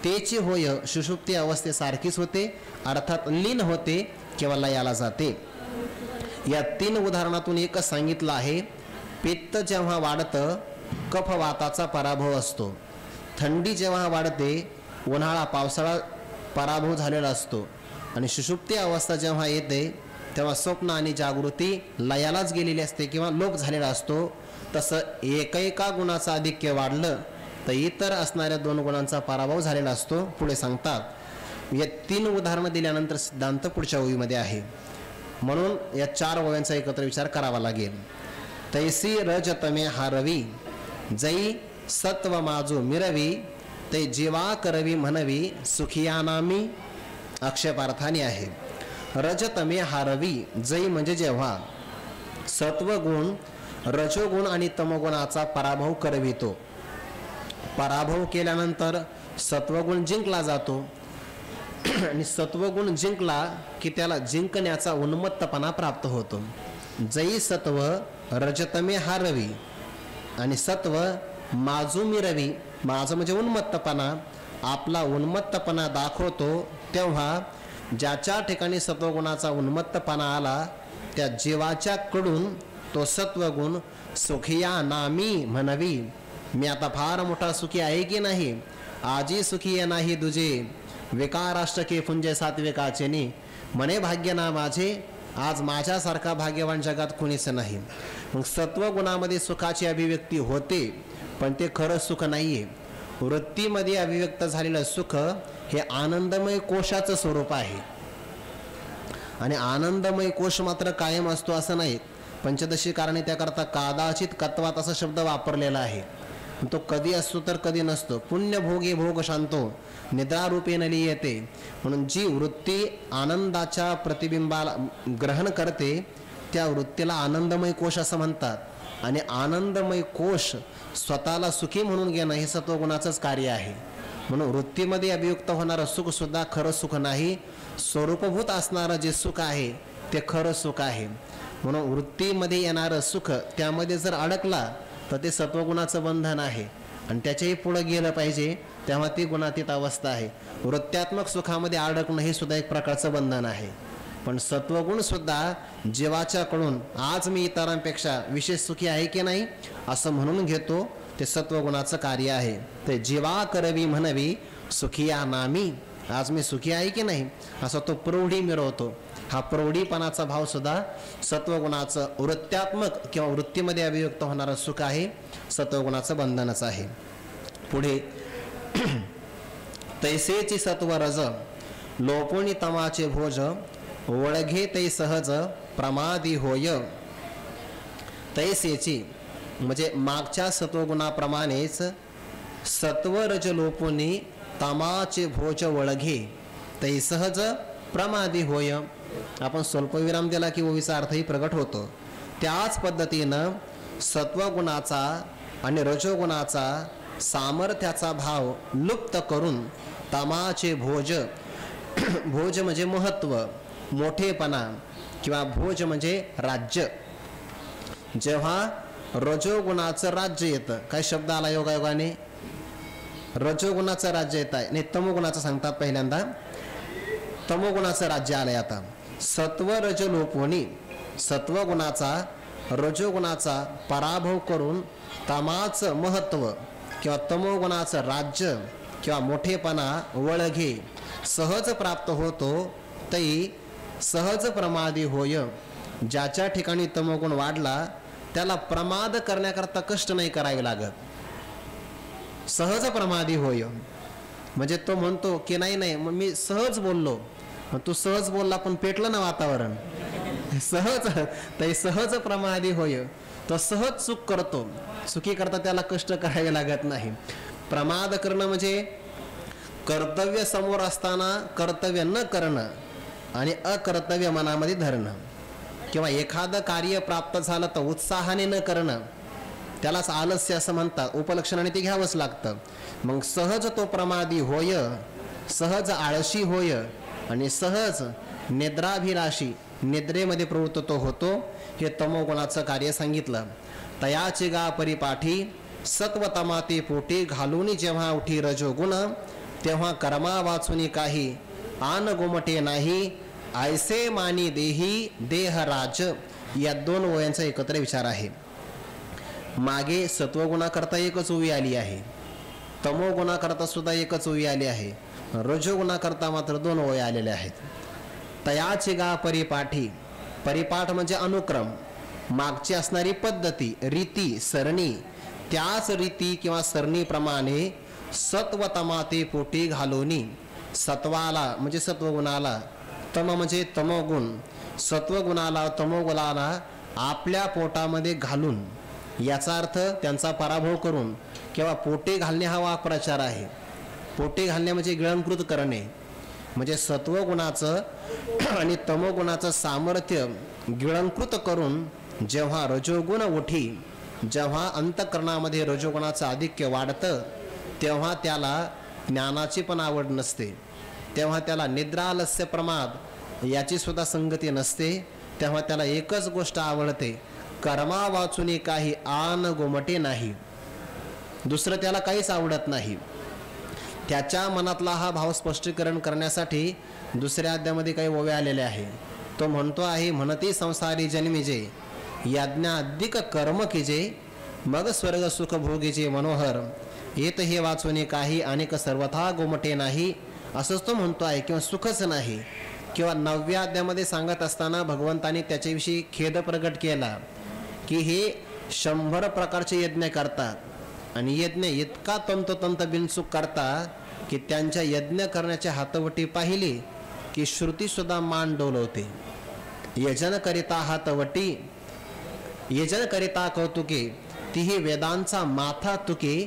तेची होय सुषुप्ती अवस्थेसारखीच होते, अर्थात लीन होते किंवा लयाला जाते। या 3 उदाहरणातून एकच सांगितलं आहे, पित्त जेव्हा वाढतं कफवाताचा पराभव असतो, थंडी जेव्हा वाढते उन्हाळा पावसाळा पराभव झालेला असतो, आणि सुषुप्ती अवस्था जेव्हा येते तेव्हा स्वप्न आणि जागृती लयालाच गेलेली असते किंवा लोप झालेला असतो। तसं एकेका गुणाचं आधिक्य वाढलं तर इतर असणाऱ्या 2 गुणांचा पराभव झालेला असतो। पुढे सांगतात, या 3 उदाहरणं दिल्यानंतर सिद्धांत पुढच्या ओळीमध्ये आहे, म्हणून या 4 ओव्यांचा एकत्र विचार करावा लागेल। तैसी रजतमे हारवी, जै सत्व माजू मिरवी, ते जीवा करवी म्हणवी सुखियानामी, आक्षेपार्थाने आहे। रजतमे हारवी, जै म्हणजे जेव्हा सत्वगुण रजोगुण आणि तमोगुणाचा पराभव करवितो, पराभव केल्यानंतर सत्वगुण जिंकला जातो, आणि सत्वगुण जिंकला की त्याला जिंकण्याचा उन्मत्तपणा प्राप्त होतो। जै सत्व रजतमे हारवी, आणि सत्व माजू मिरवी, माझं म्हणजे उन्मत्तपणा, आपला उन्मत्तपणा दाखवतो, तेव्हा ज्याच्या ठिकाणी सत्वगुणाचा उन्मत्तपणा आला त्या जीवाच्या कडून तो सत्वगुण सुखिया नामी म्हणवी, मी आता फार मोठा सुखी आहे की नाही, आजी सुखी आहे नाही दुजे, विकाराष्टके पुंजे सात्विकाचे नी, म्हणे भाग्य ना माझे, आज माझ्यासारखा भाग्यवान जगात कोणीच नाही। मग सत्वगुणामध्ये सुखाची अभिव्यक्ती होते, पण ते खरं सुख नाहीये। वृत्तीमध्ये अभिव्यक्त झालेलं सुख हे आनंदमय कोशाचं स्वरूप आहे, आणि आनंदमय कोश मात्र कायम असतो असं नाही। पंचदशी कारणे त्याकरता कादाचित कत्वात असा शब्द वापरलेला आहे, तो कधी असतो तर कधी नसतो। पुण्य भोगे भोग शांतो निद्रारूपेण लियते, म्हणून जी वृत्ती आनंदाच्या प्रतिबिंबाला ग्रहण करते त्या वृत्तीला आनंदमय कोश असं म्हणतात, आणि आनंदमय कोश स्वतःला सुखी म्हणून घेणं हे सत्वगुणाचंच कार्य आहे। म्हणून वृत्तीमध्ये अभियुक्त होणारं सुख सुद्धा खरं सुख नाही, स्वरूपभूत असणारं जे सुख आहे ते खरं सुख आहे। म्हणून वृत्तीमध्ये येणारं सुख त्यामध्ये जर अडकला तर ते सत्वगुणाचं बंधन आहे, आणि त्याच्याही पुढे गेलं पाहिजे, तेव्हा ती गुणातीत अवस्था आहे. वृत्त्यात्मक सुखामध्ये अडकणं हे सुद्धा एक प्रकारचं बंधन आहे. पण सत्वगुण सुद्धा जीवाच्याकडून आज मी इतरांपेक्षा विशेष सुखी आहे की नाही असं म्हणून घेतो, ते सत्वगुणाचं कार्य आहे. ते जीवा करवी म्हणवी सुखिया नामी, आज मी सुखी आहे की नाही असा तो प्रौढी मिरवतो. हा प्रौढीपणाचा भाव सुद्धा सत्वगुणाचं वृत्त्यात्मक किंवा वृत्तीमध्ये अभिव्यक्त होणारं सुख आहे, सत्वगुणाचं बंधनच आहे. पुढे तैसेची सत्वरज लोपुनी तमाचे भोज वळघे तै सहज प्रमादी होय. तैसेची म्हणजे मागच्या सत्वगुणाप्रमाणेच सत्वरज लोपुनी तमाचे भोज वळघे तै सहज प्रमादी होय. आपण स्वल्पविराम दिला की ओवीचा अर्थही प्रगट होतो. त्याच पद्धतीनं सत्वगुणाचा आणि रजोगुणाचा सामर्थ्याचा भाव लुप्त करून तमाचे भोज, भोज म्हणजे महत्व, मोठेपणा किंवा भोज म्हणजे राज्य. जेव्हा रजोगुणाचं राज्य येतं, काय शब्द आला योगायोगाने, रजोगुणाचं राज्य येत आहे, नाही तमोगुणाचं सांगतात पहिल्यांदा, तमोगुणाचं राज्य आलंय. आता सत्व रज लोपोनी सत्वगुणाचा रजोगुणाचा पराभव करून तमाचं महत्व किंवा तमोगुणाचं राज्य किंवा मोठेपणा वळघे सहज प्राप्त होतो. तै सहज प्रमादी होय. ज्याच्या ठिकाणी तमोगुण वाढला त्याला प्रमाद करण्याकरता कष्ट नाही करावे लागत, सहज प्रमादी होय. म्हणजे तो म्हणतो की नाही नाही मग मी सहज बोललो, मग तू सहज बोलला पण पेटलं ना वातावरण, सहज ते सहज प्रमादी होय. तो सहज चूक करतो, चुकी करता त्याला कष्ट करावे लागत नाही. प्रमाद करणं म्हणजे कर्तव्य समोर असताना कर्तव्य न करणं आणि अकर्तव्य मनामध्ये धरणं, किंवा एखादं कार्य प्राप्त झालं तर उत्साहाने न करणं, त्यालाच आलस्य असं म्हणतात. उपलक्षणाने ते घ्यावंच लागतं. मग सहज तो प्रमादी होय, सहज आळशी होय आणि सहज निद्राभिलाषी, निद्रेमध्ये प्रवृत्त तो होतो. हे तमोगुणाचं कार्य सांगितलं. तयाचे गा परिपाठी सत्वतमाते पोटी घालून जेव्हा उठी रजोगुण, तेव्हा कर्मा वाचून काही आन गोमटे नाही. ऐसे मानी देही देहराज. या दोन ओव्यांचा एकत्र विचार आहे. मागे सत्वगुणाकरता एकच ओवी आली आहे, तमोगुणाकरता सुद्धा एकच ओवी आली आहे, रजोगुणाकरता मात्र दोन ओव्या आलेल्या आहेत. तयाचे गा परिपाठी, परिपाठ म्हणजे अनुक्रम, मागची असणारी पद्धती, रीती, सरणी, त्याच रीती किंवा सरणीप्रमाणे सत्वतमाते पोटी घालोनी. सत्वाला म्हणजे सत्वगुणाला, तम म्हणजे तमोगुण, सत्वगुणाला तमोगुणाला आपल्या पोटामध्ये घालून, याचा अर्थ त्यांचा पराभव करून किंवा पोटे घालणे हा वाक्प्रचार आहे. पोटे घालणे म्हणजे गिळंकृत करणे, म्हणजे सत्वगुणाचं आणि तमोगुणाचं सामर्थ्य गिळंकृत करून जेव्हा रजोगुण उठी, जेव्हा अंतःकरणामध्ये रजोगुणाचं आधिक्य वाढतं, तेव्हा त्याला ज्ञानाची पण आवड नसते, तेव्हा त्याला निद्रालस्य प्रमाद याची सुद्धा संगती नसते. तेव्हा त्याला एकच गोष्ट आवडते, कर्मा वाचून काही आन गोमटे नाही, दुसरं त्याला काहीच आवडत नाही. त्याच्या मनातला हा भाव स्पष्टीकरण करण्यासाठी दुसऱ्या अध्यायामध्ये काही ओव्या आलेले आहे. तो म्हणतो आहे, म्हणती संसारी जन्मीजे यज्ञा अधिक कर्म कीजे, मग स्वर्ग सुख भोगीचे मनोहर, येत हे वाचून काही अनेक सर्वथा गोमटे नाही. असंच तो म्हणतो आहे, किंवा सुखच नाही. किंवा 9व्या अध्यायामध्ये सांगत असताना भगवंताने त्याच्याविषयी खेद प्रकट केला की हे 100 प्रकारचे यज्ञ करतात आणि यज्ञ इतका तंतोतंत बिनचूक करतात की त्यांच्या यज्ञ करण्याच्या हातवटी पाहिली की श्रुती सुद्धा मान डोलवते. यजन करिता हातवटी, यजन करिता कौतुके, तीही वेदांचा माथा तुके,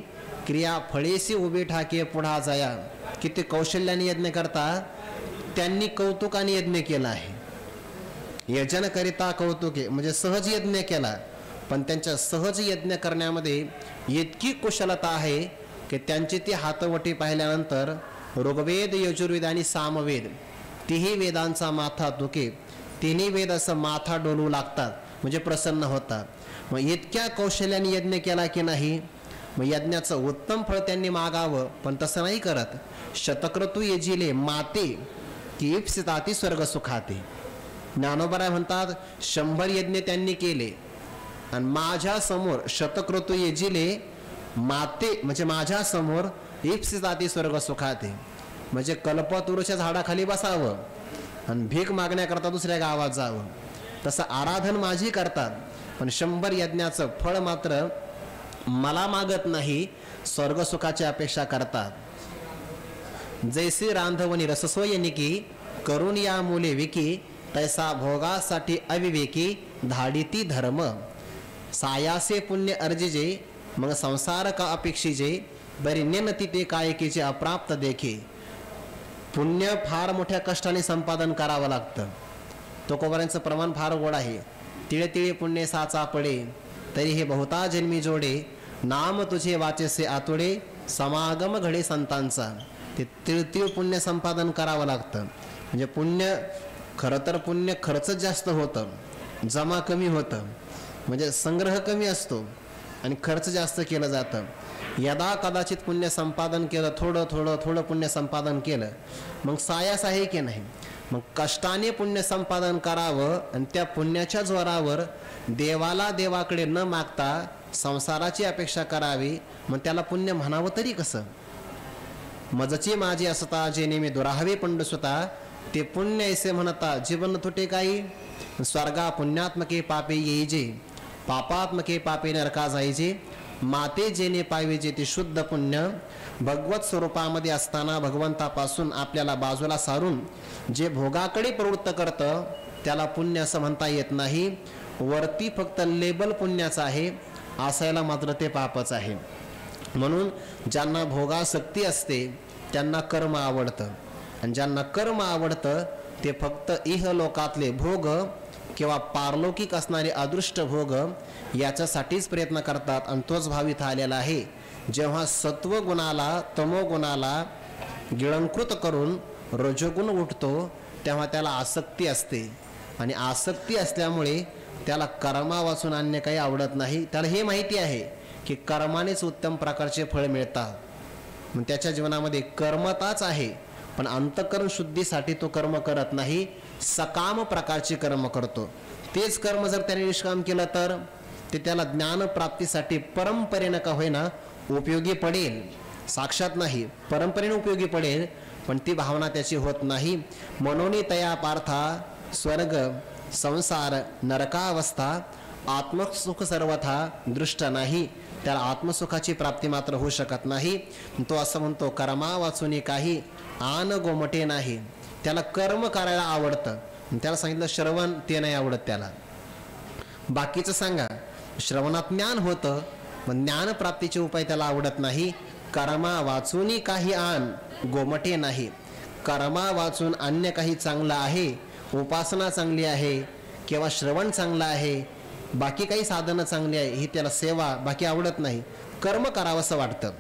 क्रिया फळेसी उभे ठाके पुढा जाया. किती कौशल्याने यज्ञ करतात, त्यांनी कौतुकाने यज्ञ केला आहे. यजन करिता कौतुके म्हणजे सहज यज्ञ केला, पण त्यांच्या सहज यज्ञ करण्यामध्ये इतकी कुशलता आहे की त्यांची ती हातवटी पाहिल्यानंतर ऋग्वेद, यजुर्वेद आणि सामवेद तिही वेदांचा माथा तुके, तिन्ही वेद असं माथा डोलू लागतात, म्हणजे प्रसन्न होतात. मग इतक्या कौशल्याने यज्ञ केला की नाही, मग यज्ञाचं उत्तम फळ त्यांनी मागावं, पण तसं नाही करत. शतक्रतू येजिले माते की इप्सिताती स्वर्ग सुखाते. ज्ञानोबराय म्हणतात 100 यज्ञ त्यांनी केले आणि माझ्या समोर शतक्रतू येजिले माते म्हणजे माझ्या समोर इप्सिताती स्वर्ग सुखाते, म्हणजे कल्पतरूच्या झाडाखाली बसावं आणि भीक मागण्याकरता दुसऱ्या गावात जावं. तसं आराधन माझी करतात, पण 100 यज्ञाचं फळ मात्र मला मागत नाही, स्वर्गसुखाची अपेक्षा करतात. जैसे रांधवणी रससोयनिकी करून या मुले विकी, तैसा भोगासाठी अविवेकी धाडिती धर्म. सायासे पुण्य अर्जिजे मग संसार का अपेक्षिजे, बरी नेनती ते कायकीचे अप्राप्त देखे. पुण्य फार मोठ्या कष्टाने संपादन करावं लागतं. तुकोबारांचं प्रमाण फार गोड आहे. तिळे तिळे पुण्य साचा पडे, तरी हे बहुता जन्मी जोडे. नाम तुझे वाचेसे आतुडे, समागम घडे संतांचा. ते तिळतिळ पुण्य संपादन करावं लागतं. म्हणजे पुण्य खरं तर पुण्य खर्च जास्त होतं, जमा कमी होतं, म्हणजे संग्रह कमी असतो आणि खर्च जास्त केलं जातं. यदा कदाचित पुण्य संपादन केलं, थोडं थोडं थोडं पुण्य संपादन केलं, मग सायास आहे की नाही. मग कष्टाने पुण्य संपादन करावं आणि त्या पुण्याच्या जोरावर देवाकडे न मागता संसाराची अपेक्षा करावी, मग त्याला पुण्य म्हणावं तरी कसं. मजची माझी असता जे नेहमी दुराहवे पंडसुता, ते पुण्य ऐसे म्हणता जीवन तुटे काही. स्वर्गा पुण्यात्मके पापे येईजे, पापात्मके पापे नरका जायचे. माते जेने पाहिजे ते शुद्ध पुण्य, भगवत स्वरूपामध्ये असताना भगवंतापासून आपल्याला बाजूला सारून जे भोगाकडे प्रवृत्त करतं त्याला पुण्य असं म्हणता येत नाही. वरती फक्त लेबल पुण्याचं आहे, असायला मात्र ते पापच आहे. म्हणून ज्यांना भोगासक्ती असते त्यांना कर्म आवडतं, आणि ज्यांना कर्म आवडतं ते फक्त इहलोकातले भोग किंवा पारलौकिक असणारे अदृष्ट भोग याच्यासाठीच प्रयत्न करतात. आणि तोच भाव इथं आलेला आहे. जेव्हा सत्वगुणाला तमोगुणाला गिळंकृत करून रजोगुण उठतो तेव्हा त्याला आसक्ती असते, आणि आसक्ती असल्यामुळे त्याला कर्मा वाचून अन्य काही आवडत नाही. त्याला हे माहिती आहे की कर्मानेच उत्तम प्रकारचे फळ मिळतात. मग त्याच्या जीवनामध्ये कर्मताच आहे, पण अंतःकरण शुद्धीसाठी तो कर्म करत नाही, सकाम प्रकारचे कर्म करतो. तेच कर्म जर त्याने निष्काम केलं तर ते त्याला ज्ञानप्राप्तीसाठी परंपरेनं का होईना उपयोगी पडेल. साक्षात नाही, परंपरेने उपयोगी पडेल, पण ती भावना त्याची होत नाही. मनोनी तया पार्था स्वर्ग संसार नरकावस्था, आत्मसुख सर्वथा दृष्ट नाही. त्याला आत्मसुखाची प्राप्ती मात्र होऊ शकत नाही. तो असं म्हणतो कर्मा वाचून काही आन गोमटे नाही. त्याला कर्म करायला आवडतं, त्याला सांगितलं श्रवण ते नाही आवडत त्याला. बाकीचं सांगा, श्रवणात ज्ञान होतं, पण ज्ञानप्राप्तीचे उपाय त्याला आवडत नाही. कर्मा वाचून काही आन गोमटे नाही. कर्मा वाचून अन्य काही चांगलं आहे, उपासना चांगली आहे किंवा श्रवण चांगलं आहे, बाकी काही साधनं चांगली आहे, ही त्याला सेवा बाकी आवडत नाही. कर्म करावं असं वाटतं.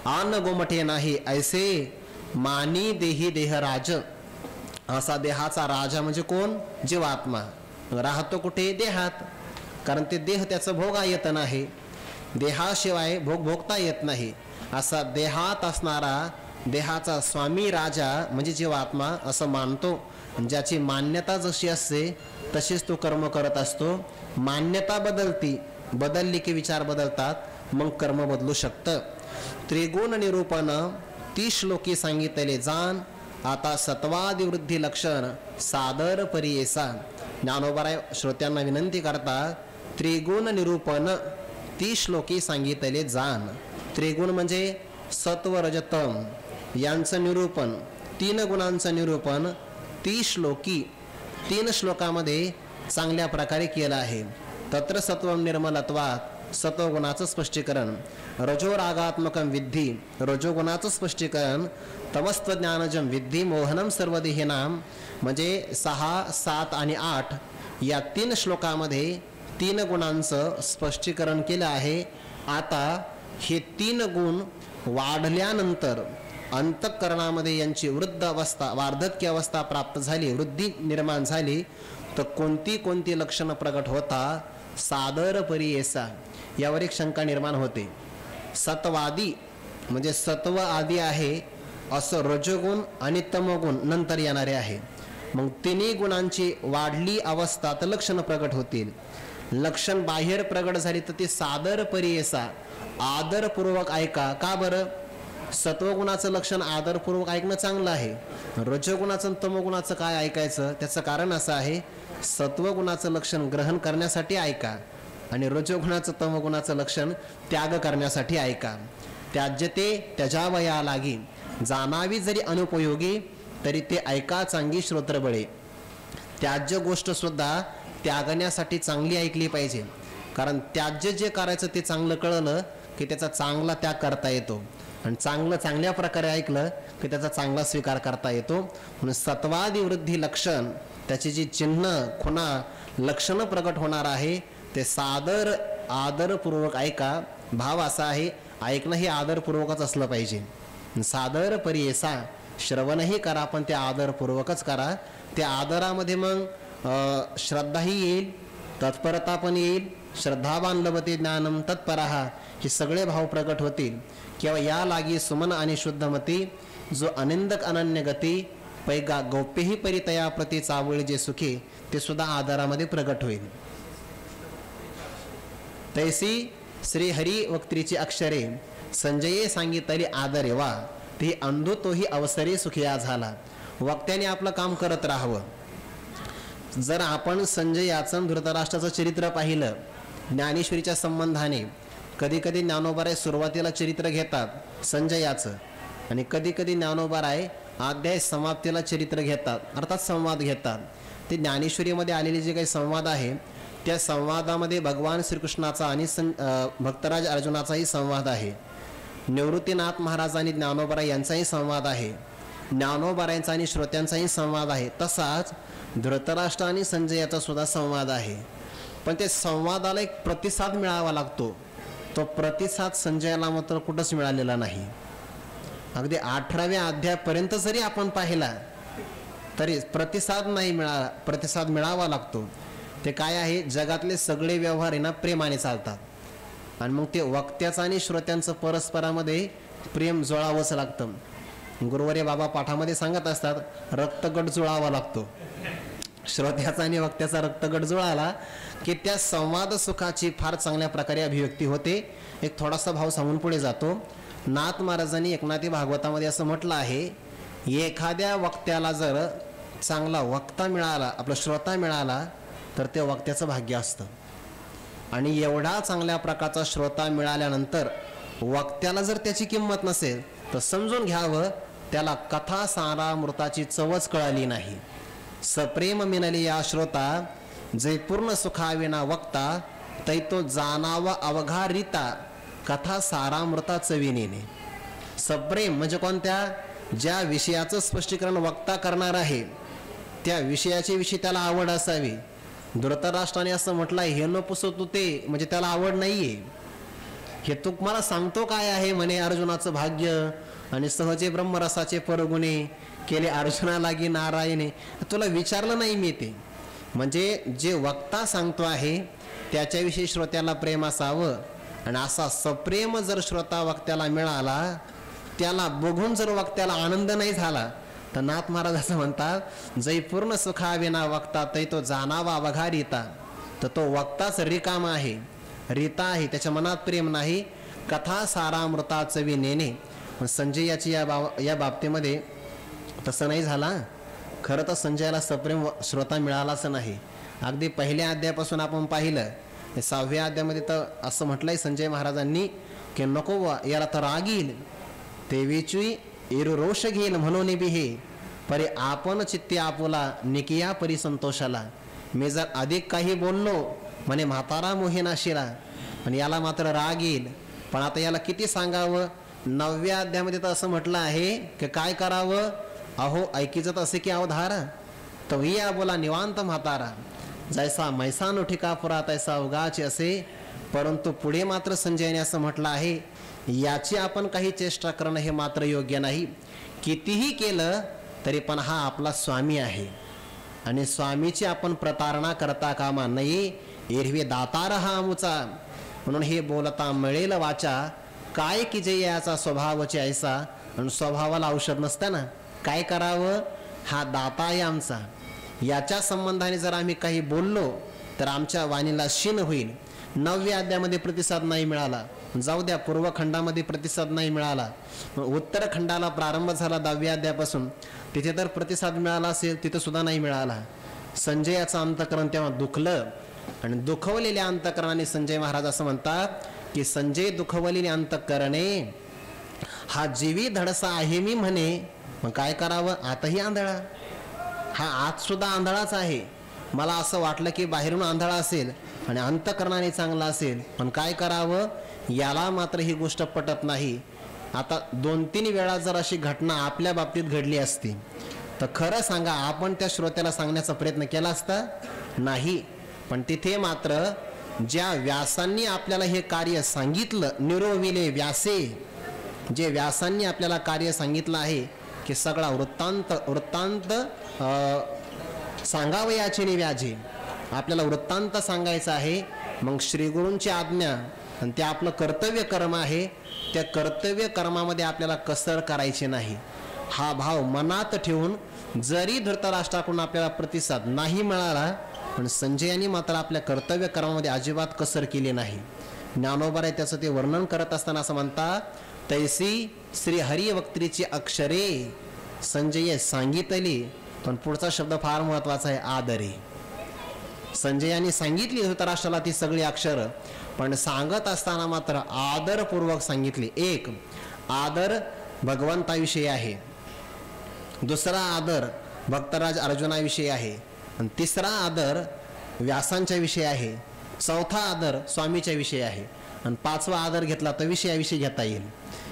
आन गोमटे नाही ऐसे मानी देही देहराज. असा देहाचा राजा म्हणजे कोण? जीवात्मा. राहतो कुठे? देहात. कारण ते देह त्याचं भोगा येत नाही, देहाशिवाय भोग भोगता येत नाही. असा देहात असणारा देहाचा स्वामी राजा म्हणजे जीवात्मा असं मानतो. ज्याची मान्यता जशी असते तशीच तो कर्म करत असतो. मान्यता बदलली की विचार बदलतात, मग कर्म बदलू शकतं. त्रिगुण निरूपण 30 श्लोकी सांगितले जाण, आता सत्वादी वृद्धी लक्षण सादर परियेसा. ज्ञानोबराय श्रोत्यांना विनंती करतात, त्रिगुण निरूपण 30 श्लोकी सांगितले जाण. त्रिगुण म्हणजे सत्व रजतम यांचं निरूपण, 3 गुणांचं निरूपण 30 श्लोकी 3 श्लोकामध्ये चांगल्या प्रकारे केलं आहे. तत्र सत्वम निर्मलत्वात सत्वगुणाचं स्पष्टीकरण, रजोरागात्मकं विद्धी रजोगुणाचं स्पष्टीकरण, तमस्त्वज्ञानजं विद्धी मोहनम सर्वदेहिनाम म्हणजे 6, 7 आणि 8 या 3 श्लोकामध्ये 3 गुणांचं स्पष्टीकरण केलं आहे. आता हे 3 गुण वाढल्यानंतर अंतःकरणामध्ये यांची वृद्ध अवस्था वार्धक्य अवस्था प्राप्त झाली, वृद्धी निर्माण झाली, तर कोणती कोणती लक्षणं प्रगट होता सादर परियेसा. यावर एक शंका निर्माण होते. सत्वादी म्हणजे सत्व आदी आहे असं रजोगुण आणि तमोगुण नंतर येणारे आहे. मग तिन्ही गुणांची वाढली अवस्था तर लक्षण प्रगट होतील. लक्षण बाहेर प्रगट झाली तर ती सादर परियेसा आदरपूर्वक ऐका. का बरं? सत्वगुणाचं लक्षण आदरपूर्वक ऐकणं चांगलं आहे. रजोगुणाचं तमोगुणाचं काय ऐकायचं? त्याचं कारण असं आहे, सत्वगुणाचं लक्षण ग्रहण करण्यासाठी ऐका आणि रजोगुणाचं तमोगुणाचं लक्षण त्याग करण्यासाठी ऐका. त्याज्यते त्यजावया लागी जाणावी जरी अनुपयोगी तरी ते ऐका चांगली श्रोत्रबळे. त्याज्य गोष्ट सुद्धा त्यागण्यासाठी चांगली ऐकली पाहिजे. कारण त्याज्य जे करायचं ते चांगलं कळलं की त्याचा चांगला त्याग करता येतो आणि चांगलं चांगल्या प्रकारे ऐकलं की त्याचा चांगला स्वीकार करता येतो. म्हणून सत्वादी वृद्धी लक्षण त्याची जी चिन्ह खुणा लक्षणं प्रगट होणार आहे ते सादर आदरपूर्वक ऐका. भाव असा आहे, ऐकणं हे आदरपूर्वकच असलं पाहिजे. सादर परियेसा श्रवणही करा पण ते आदरपूर्वकच करा. त्या आदरामध्ये मग श्रद्धाही येईल, तत्परता पण येईल. श्रद्धावान लभते ज्ञानम तत्पराहा हे सगळे भाव प्रगट होतील. किंवा या लागी सुमन आणि शुद्धमती जो अनिंदक अनन्य गती पैगा गौप्यही परितया प्रति चावळी जे सुखी ते सुद्धा आदरामध्ये प्रगट होईल. तैसी श्री हरी वक्त्रीची अक्षरे संजये सांगितली आदरे वा ती अंधू तोही अवसरे सुखिया झाला. वक्त्याने आपलं काम करत राहावं. जर आपण संजयाचं धृतराष्ट्राचं चरित्र पाहिलं ज्ञानेश्वरीच्या संबंधाने, कधी कधी ज्ञानोबाराय सुरुवातीला चरित्र घेतात संजयाचं आणि कधी कधी ज्ञानोबाराय अध्याय समाप्तीला चरित्र घेतात, अर्थात संवाद घेतात. ते ज्ञानेश्वरीमध्ये आलेले जे काही संवाद आहे त्या संवादामध्ये भगवान श्रीकृष्णाचा आणि भक्तराज अर्जुनाचाही संवाद आहे. निवृत्तीनाथ महाराज आणि ज्ञानोबाराय यांचाही संवाद आहे. ज्ञानोबारायांचा आणि श्रोत्यांचाही संवाद आहे. तसाच धृतराष्ट्र आणि संजयाचा सुद्धा संवाद आहे. पण त्या संवादाला एक प्रतिसाद मिळावा लागतो. तो प्रतिसाद संजयाला मात्र कुठंच मिळालेला नाही. अगदी 18व्या अध्यायापर्यंत जरी आपण पाहिला तरी प्रतिसाद नाही मिळाला. प्रतिसाद मिळावा लागतो. ते काय आहे, जगातले सगळे व्यवहार ना प्रेमाने चालतात आणि मग ते वक्त्याचं आणि श्रोत्यांचं परस्परामध्ये प्रेम जुळावंच लागतं. गुरुवर्य बाबा पाठामध्ये सांगत असतात रक्तगट जुळावा लागतो. श्रोत्याचा आणि वक्त्याचा रक्तगट जुळाला की त्या संवाद सुखाची फार चांगल्या प्रकारे अभिव्यक्ती होते. एक थोडासा भाव सांगून पुढे जातो. नाथ महाराजांनी एकनाथी भागवतामध्ये असं म्हटलं आहे, एखाद्या वक्त्याला जर चांगला वक्ता मिळाला, आपला श्रोता मिळाला तर ते वक्त्याचं भाग्य असतं. आणि एवढा चांगल्या प्रकारचा श्रोता मिळाल्यानंतर वक्त्याला जर त्याची किंमत नसेल तर समजून घ्यावं त्याला कथा सारामृताची चवच कळाली नाही. सप्रेम मिनली या श्रोता जे पूर्ण सुखाविना वक्ता तैतो जाणावा अवघा रीता कथा सारामृता चविनेने. सप्रेम म्हणजे कोणत्या? ज्या विषयाचं स्पष्टीकरण वक्ता करणार आहे त्या विषयाच्या विषयी त्याला आवड असावी. धृतराष्ट्राने असं म्हटलंय हे न पुसतो ते म्हणजे त्याला आवड नाहीये. हे तुम्हाला सांगतो काय आहे म्हणे अर्जुनाचं भाग्य आणि सहजे ब्रह्मरसाचे परगुणे केले अर्जुना लागी नारायणे. तुला विचारलं नाही मी ते. म्हणजे जे वक्ता सांगतो आहे त्याच्याविषयी श्रोत्याला प्रेम असावं आणि असा सप्रेम जर श्रोता वक्त्याला मिळाला त्याला बघून जर वक्त्याला आनंद नाही झाला तर नाथ महाराज असं म्हणतात जै पूर्ण सुखाविना वक्ता तै तो जाणावा अवघा रीता. तर तो वक्ताच रिकामा आहे, रीता आहे, त्याच्या मनात प्रेम नाही. कथा सारामृता चवी नेणे. संजयाची या बाबतीमध्ये तसं नाही झाला. खरं तर संजयाला सप्रेम श्रोता मिळालाच नाही. अगदी पहिल्या अध्यायापासून आपण पाहिलं 6व्या अध्यायामध्ये तर असं म्हटलंय संजय महाराजांनी की नको याला तर राग येईल ते वेचुई इरु रोष घेईल म्हणून बिहे परी आपण चित्ते आपुला निकिया परी संतोषाला. मी जर अधिक काही बोललो म्हणे म्हातारा मोहिना शिरा पण याला मात्र राग येईल. पण आता याला किती सांगावं. 9व्या अध्यायामध्ये तर असं म्हटलं आहे की काय करावं. अहो ऐकीचं तर असे की अवधारा तर या बोला निवांत म्हातारा जैसा मैसानो ठिकापुरा तैसा उगाचे असे. परंतु पुढे मात्र संजयने असं म्हटलं आहे याची आपण काही चेष्टा करणं हे मात्र योग्य नाही. कितीही केलं तरी पण हा आपला स्वामी आहे आणि स्वामीची आपण प्रतारणा करता कामा नये. एरवी दातार हा आमुचा. म्हणून हे बोलता मिळेल वाचा काय की जे याचा स्वभावचे ऐसा, आणि स्वभावाला औषध नसतं ना, काय करावं? हा दाता आहे आमचा, याच्या संबंधाने जर आम्ही काही बोललो तर आमच्या वाणीला शीन होईल. 9व्या अध्यायामध्ये प्रतिसाद नाही मिळाला, जाऊ द्या, पूर्वखंडामध्ये प्रतिसाद नाही मिळाला, उत्तरखंडाला प्रारंभ झाला 10व्या अध्यायापासून, तिथे तर प्रतिसाद मिळाला असेल, तिथं सुद्धा नाही मिळाला. संजयाचं अंतःकरण तेव्हा दुखलं, आणि दुखवलेल्या अंतःकरणाने संजय महाराज असं म्हणतात की संजय दुखवलेले अंतःकरणे हा जीवी धडसा आहे मी म्हणे. मग काय करावं? आताही आंधळा, हा आत सुद्धा आंधळाच आहे. मला असं वाटलं की बाहेरून आंधळा असेल आणि अंतःकरणाने चांगला असेल, पण काय करावं? याला मात्र ही गोष्ट पटत नाही. आता 2-3 वेळा जर अशी घटना आपल्या बाबतीत घडली असती तर खरं सांगा, आपण त्या श्रोत्याला सांगण्याचा प्रयत्न केला असता? नाही. पण तिथे मात्र ज्या व्यासांनी आपल्याला हे कार्य सांगितलं, निरोविले व्यासे, जे व्यासांनी आपल्याला कार्य सांगितलं आहे की सगळा वृत्तांत सांगावयाचे व्याजे, आपल्याला वृत्तांत सांगायचा आहे. मग श्रीगुरूंची आज्ञा आणि ते आपलं कर्तव्य कर्म आहे, त्या कर्तव्य कर्मामध्ये आपल्याला कसर करायची नाही. हा भाव मनात ठेवून, जरी धृतराष्ट्राकडून आपल्याला प्रतिसाद नाही मिळाला, पण संजयाने मात्र आपल्या कर्तव्य कर्मामध्ये अजिबात कसर केली नाही. ज्ञानोबा त्याचं ते वर्णन करत असताना असं म्हणतात, तैसी श्री हरिवक्त्रीची अक्षरे संजय सांगितली. पण पुढचा शब्द फार महत्वाचा आहे, आदरे. संजयाने सांगितली धृतराष्ट्राला ती सगळी अक्षर, पण सांगत असताना मात्र आदरपूर्वक सांगितली. एक आदर भगवंताविषयी आहे, दुसरा आदर भक्तराज अर्जुनाविषयी आहे, आणि तिसरा आदर व्यासांच्या विषयी आहे, चौथा आदर स्वामीच्या विषयी आहे, आणि 5वा आदर घेतला तर विषयाविषयी घेता येईल.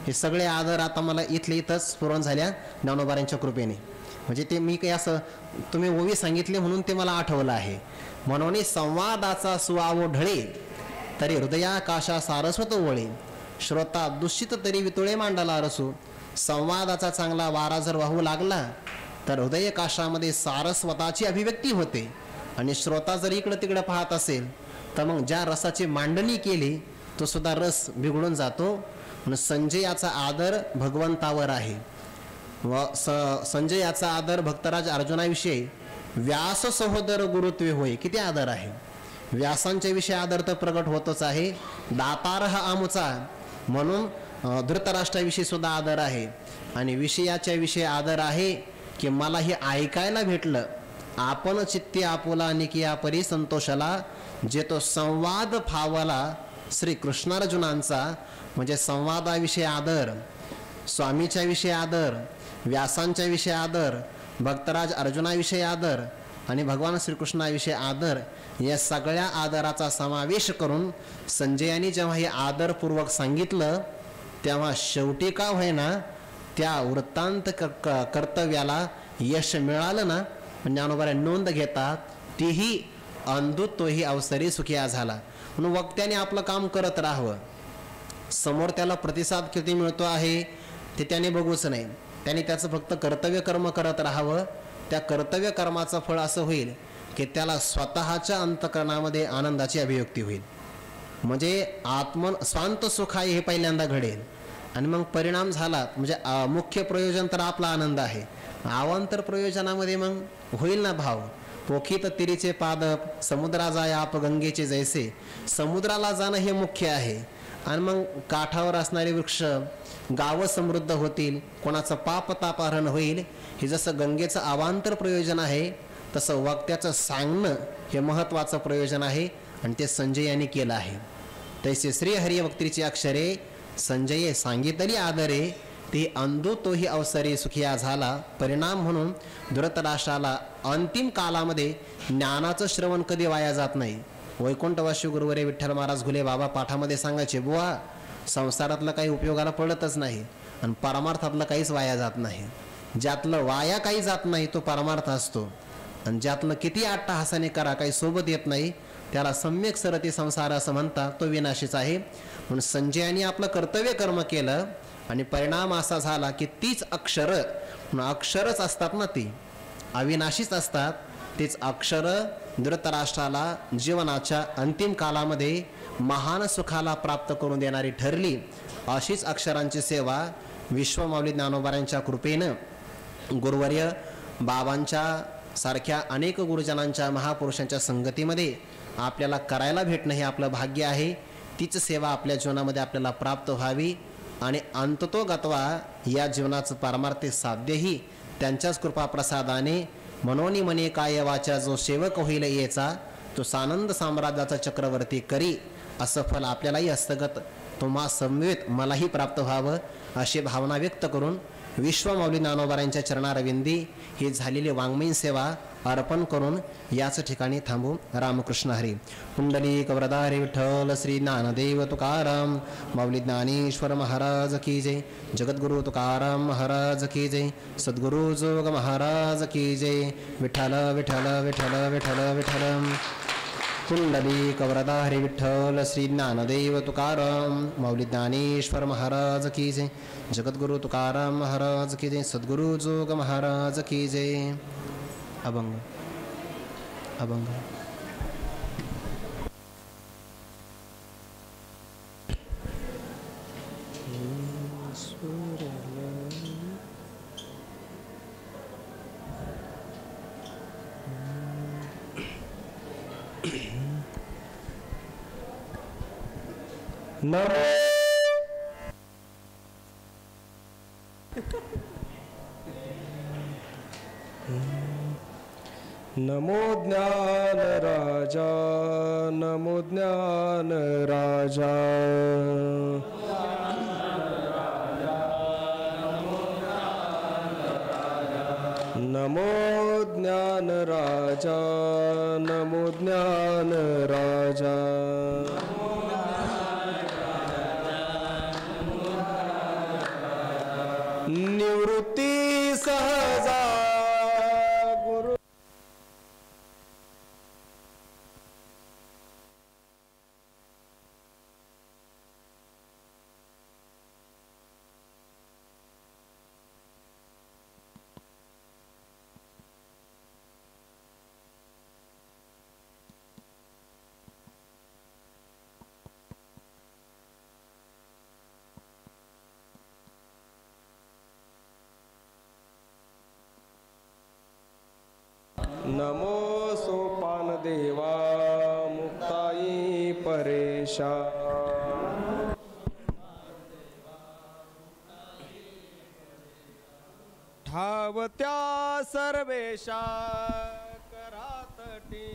हे सगळे आदर आता मला इथले इथंच स्फुरण झाल्या ज्ञानोबारांच्या कृपेने. म्हणजे ते मी काही असं तुम्ही ओवी सांगितले म्हणून ते मला आठवलं आहे. म्हणून संवादाचा सुआवो ढळे तरी हृदयाकाशा सारस्वत वळे, श्रोता दूषित तरी वितुळे मांडला रसू. संवादाचा चांगला वारा जर वाहू लागला तर हृदयकाशामध्ये सारस्वताची अभिव्यक्ती होते, आणि श्रोता जर इकडं तिकडं पाहत असेल तर मग ज्या रसाची मांडणी केली तो सुद्धा रस बिघडून जातो. म्हणून संजयाचा आदर भगवंतावर आहे, व संजयाचा आदर भक्तराज अर्जुनाविषयी व्यास सहोदर गुरुत्वे होय. किती आदर आहे! व्यासांच्या विषयी आदर तर प्रगट होतच आहे. दातार हा आमुचा म्हणून धृतराष्ट्राविषयी सुद्धा आदर आहे, आणि विषयाच्या विषयी आदर आहे की मला हे ऐकायला भेटलं. आपण चित्ती आपुला निकिया परी संतोषाला, जे तो संवाद फावला श्री कृष्णार्जुनांचा. म्हणजे संवादाविषयी आदर, स्वामीच्या विषयी आदर, व्यासांच्या विषयी आदर, भक्तराज अर्जुनाविषयी आदर, आणि भगवान श्रीकृष्णाविषयी आदर, या सगळ्या आदराचा समावेश करून संजयाने जेव्हा हे आदरपूर्वक सांगितलं, तेव्हा शेवटी का होईना त्या वृत्तांत कर्तव्याला यश मिळालं ना. ज्ञानोबा नोंद घेतात, तीही अंधू तोही अवसरी सुखिया झाला. म्हणून वक्त्याने आपलं काम करत राहावं. समोर त्याला प्रतिसाद किती मिळतो आहे ते त्याने बघूच नाही, त्याने त्याचं फक्त कर्तव्य कर्म करत राहावं. त्या कर्तव्य कर्माचं फळ असं होईल की त्याला स्वतःच्या अंतःकरणामध्ये आनंदाची अभिव्यक्ती होईल. म्हणजे स्वांत सुख आहे हे पहिल्यांदा घडेल, आणि मग परिणाम झाला म्हणजे मुख्य प्रयोजन तर आपला आनंद आहे, अवांतर प्रयोजनामध्ये मग होईल ना भाव. पोखित तिरीचे पादप समुद्रा जाय आप गंगेचे जैसे, समुद्राला जाणं हे मुख्य आहे, आणि मग काठावर असणारे वृक्ष गावं समृद्ध होतील, कोणाचं पाप तापहरण होईल. हे जसं गंगेचं अवांतर प्रयोजन आहे, तसं वक्त्याचं सांगणं हे महत्त्वाचं प्रयोजन आहे, आणि ते संजय यांनी केलं आहे. तैसे श्री हरिवक्त्रीची अक्षरे संजये सांगितली आदरे, ते अंधू तोही अवसरे सुखिया झाला. परिणाम म्हणून धृतराष्ट्राला अंतिम कालामध्ये ज्ञानाचं श्रवण कधी वाया जात नाही. वैकुंठवासी गुरुवरे विठ्ठल महाराज घुले बाबा पाठामध्ये सांगायचे, बुवा संसारातलं काही उपयोगाला पडतच नाही, आणि परमार्थातलं काहीच वाया जात नाही. ज्यातलं वाया काही जात नाही तो परमार्थ असतो, आणि ज्यातलं किती अट्टहासाने करा काही सोबत येत नाही त्याला सम्यक सरती संसार असं म्हणतात, तो विनाशीच आहे. म्हणून संजयाने आपलं कर्तव्य कर्म केलं, आणि परिणाम असा झाला की तीच अक्षरच असतात ना, ती अविनाशीच असतात. तीच अक्षर धृतराष्ट्राला जीवनाच्या अंतिम कालामध्ये महान सुखाला प्राप्त करून देणारी ठरली. अशीच अक्षरांची सेवा विश्वमाऊली ज्ञानोबांच्या कृपेनं गुरुवर्य बाबांच्या सारख्या अनेक गुरुजनांच्या महापुरुषांच्या संगतीमध्ये आपल्याला करायला भेटणं हे आपलं भाग्य आहे. तीच सेवा आपल्या जीवनामध्ये आपल्याला प्राप्त व्हावी आणि अंततोगत्वा या जीवनाचं पारमार्थिक साध्यही त्यांच्याच कृपाप्रसादाने मनोनी मने काय वाचा जो सेवक होईल याचा तो सानंद साम्राज्याचा चक्रवर्ती करी असं फल आपल्यालाही हस्तगत तुम्हा समवेत मलाही प्राप्त व्हावं अशी भावना व्यक्त करून विश्वमाऊली ज्ञानोबांच्या चरणारविंदी ही झालेली वाङ्मयीन सेवा अर्पण करून याच ठिकाणी थांबू. रामकृष्ण हरी. पुंडलिक वरदारी विठ्ठल श्री ज्ञानदेव तुकाराम माऊली ज्ञानेश्वर महाराज की जय. जगद्गुरु तुकाराम महाराज की जय. सद्गुरु जोग महाराज की जय. विठ्ठल विठ्ठल विठ्ठल विठ्ठल विठ्ठल. पुंडलिक वरदारी विठ्ठल श्री ज्ञानदेव तुकाराम माऊली ज्ञानेश्वर महाराज की जय. जगद्गुरु तुकाराम महाराज की जय. सद्गुरु जोग महाराज की जय. अभंग अभंग. नमो ज्ञान राजा नमो ज्ञान राजा. नमो ज्ञान राजा नमो ज्ञान राजा. निवृत्ती सहजा गुरु. नमो सोपान देवा मुक्ताई परेशा. ठावत्या सर्वेशा करातटी.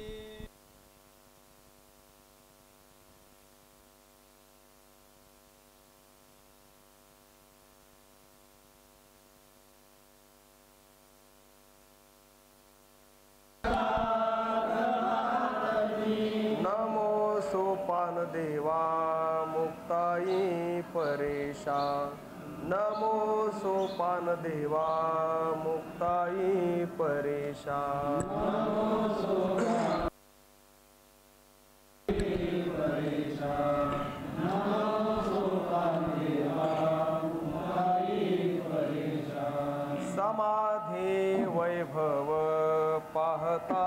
नमो सोपान देवा मुक्ताई परेशा. नमो सोपान देवा मुक्ताई परेशा. समाधी वैभव पाहता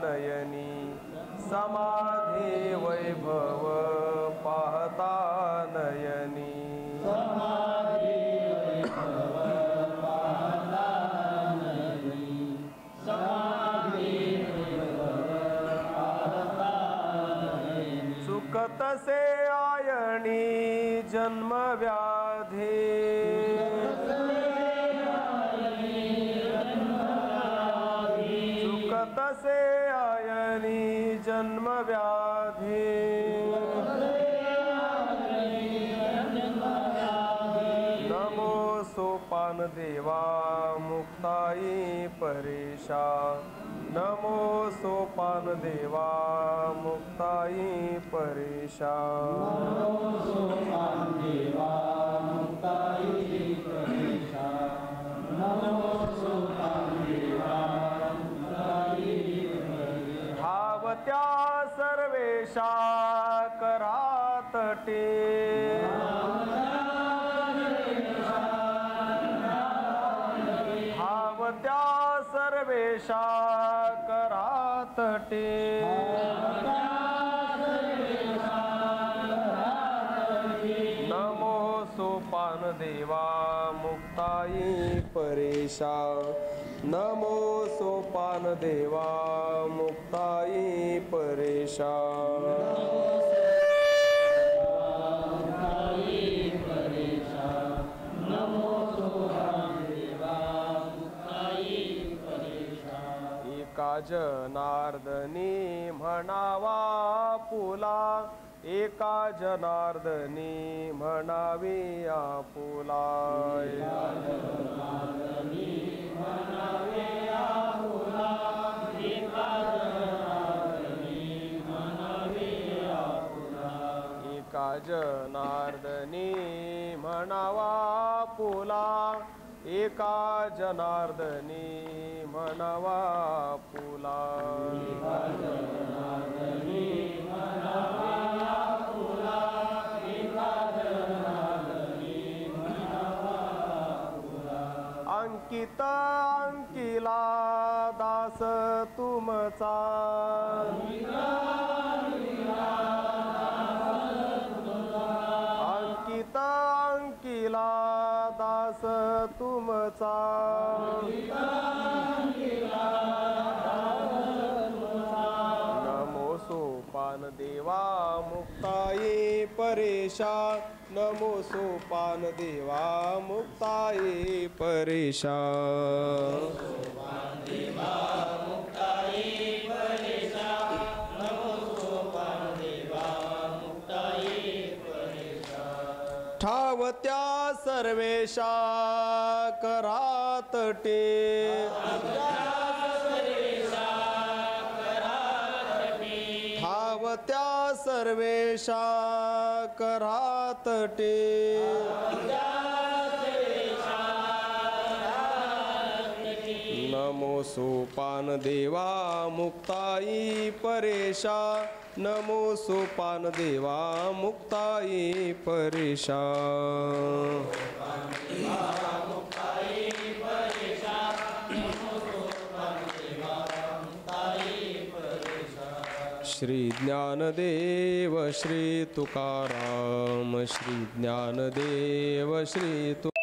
नयनी. समाधी वैभव पाहता नयनी. चुकतसे आयणी जन्मव्याधी. चुकतसे आयणी जन्मव्याधी. नमो सोपान देवा मुक्ताई परेशा. नमो सोपान देवा मुक्ताई परेशा. नमो सोपान देवा मुक्ताई परेशा. नमो सोपान देवा मुक्ताई परेशा. धावत्या सर्वेशा करातटे. धावत्या सर्वेशा करातटे. परेशा नमो सोपान देवा मुक्ताई परेशा एका जनार्दनी म्हणावा पुला एका जनार्दनी म्हणावी आपुला एका जनार्दनी म्हणावा पुला एका जनार्दनी म्हणावा पुला अंकित अंकिला दास तुमचा अंकित अंकिला दास तुमचा नमो सोपान देवा मुक्ताई परेशा नमो सोपान देवा मुक्ताई परेशा ठावत्या सर्वेशा करातटे ठावत्या सर्वेशा करातटे नमो सोपान देवा मुक्ताई परेशा नमो सोपान देवा मुक्ताई परेशा श्री ज्ञानदेव श्री तुकाराम श्री ज्ञानदेव श्री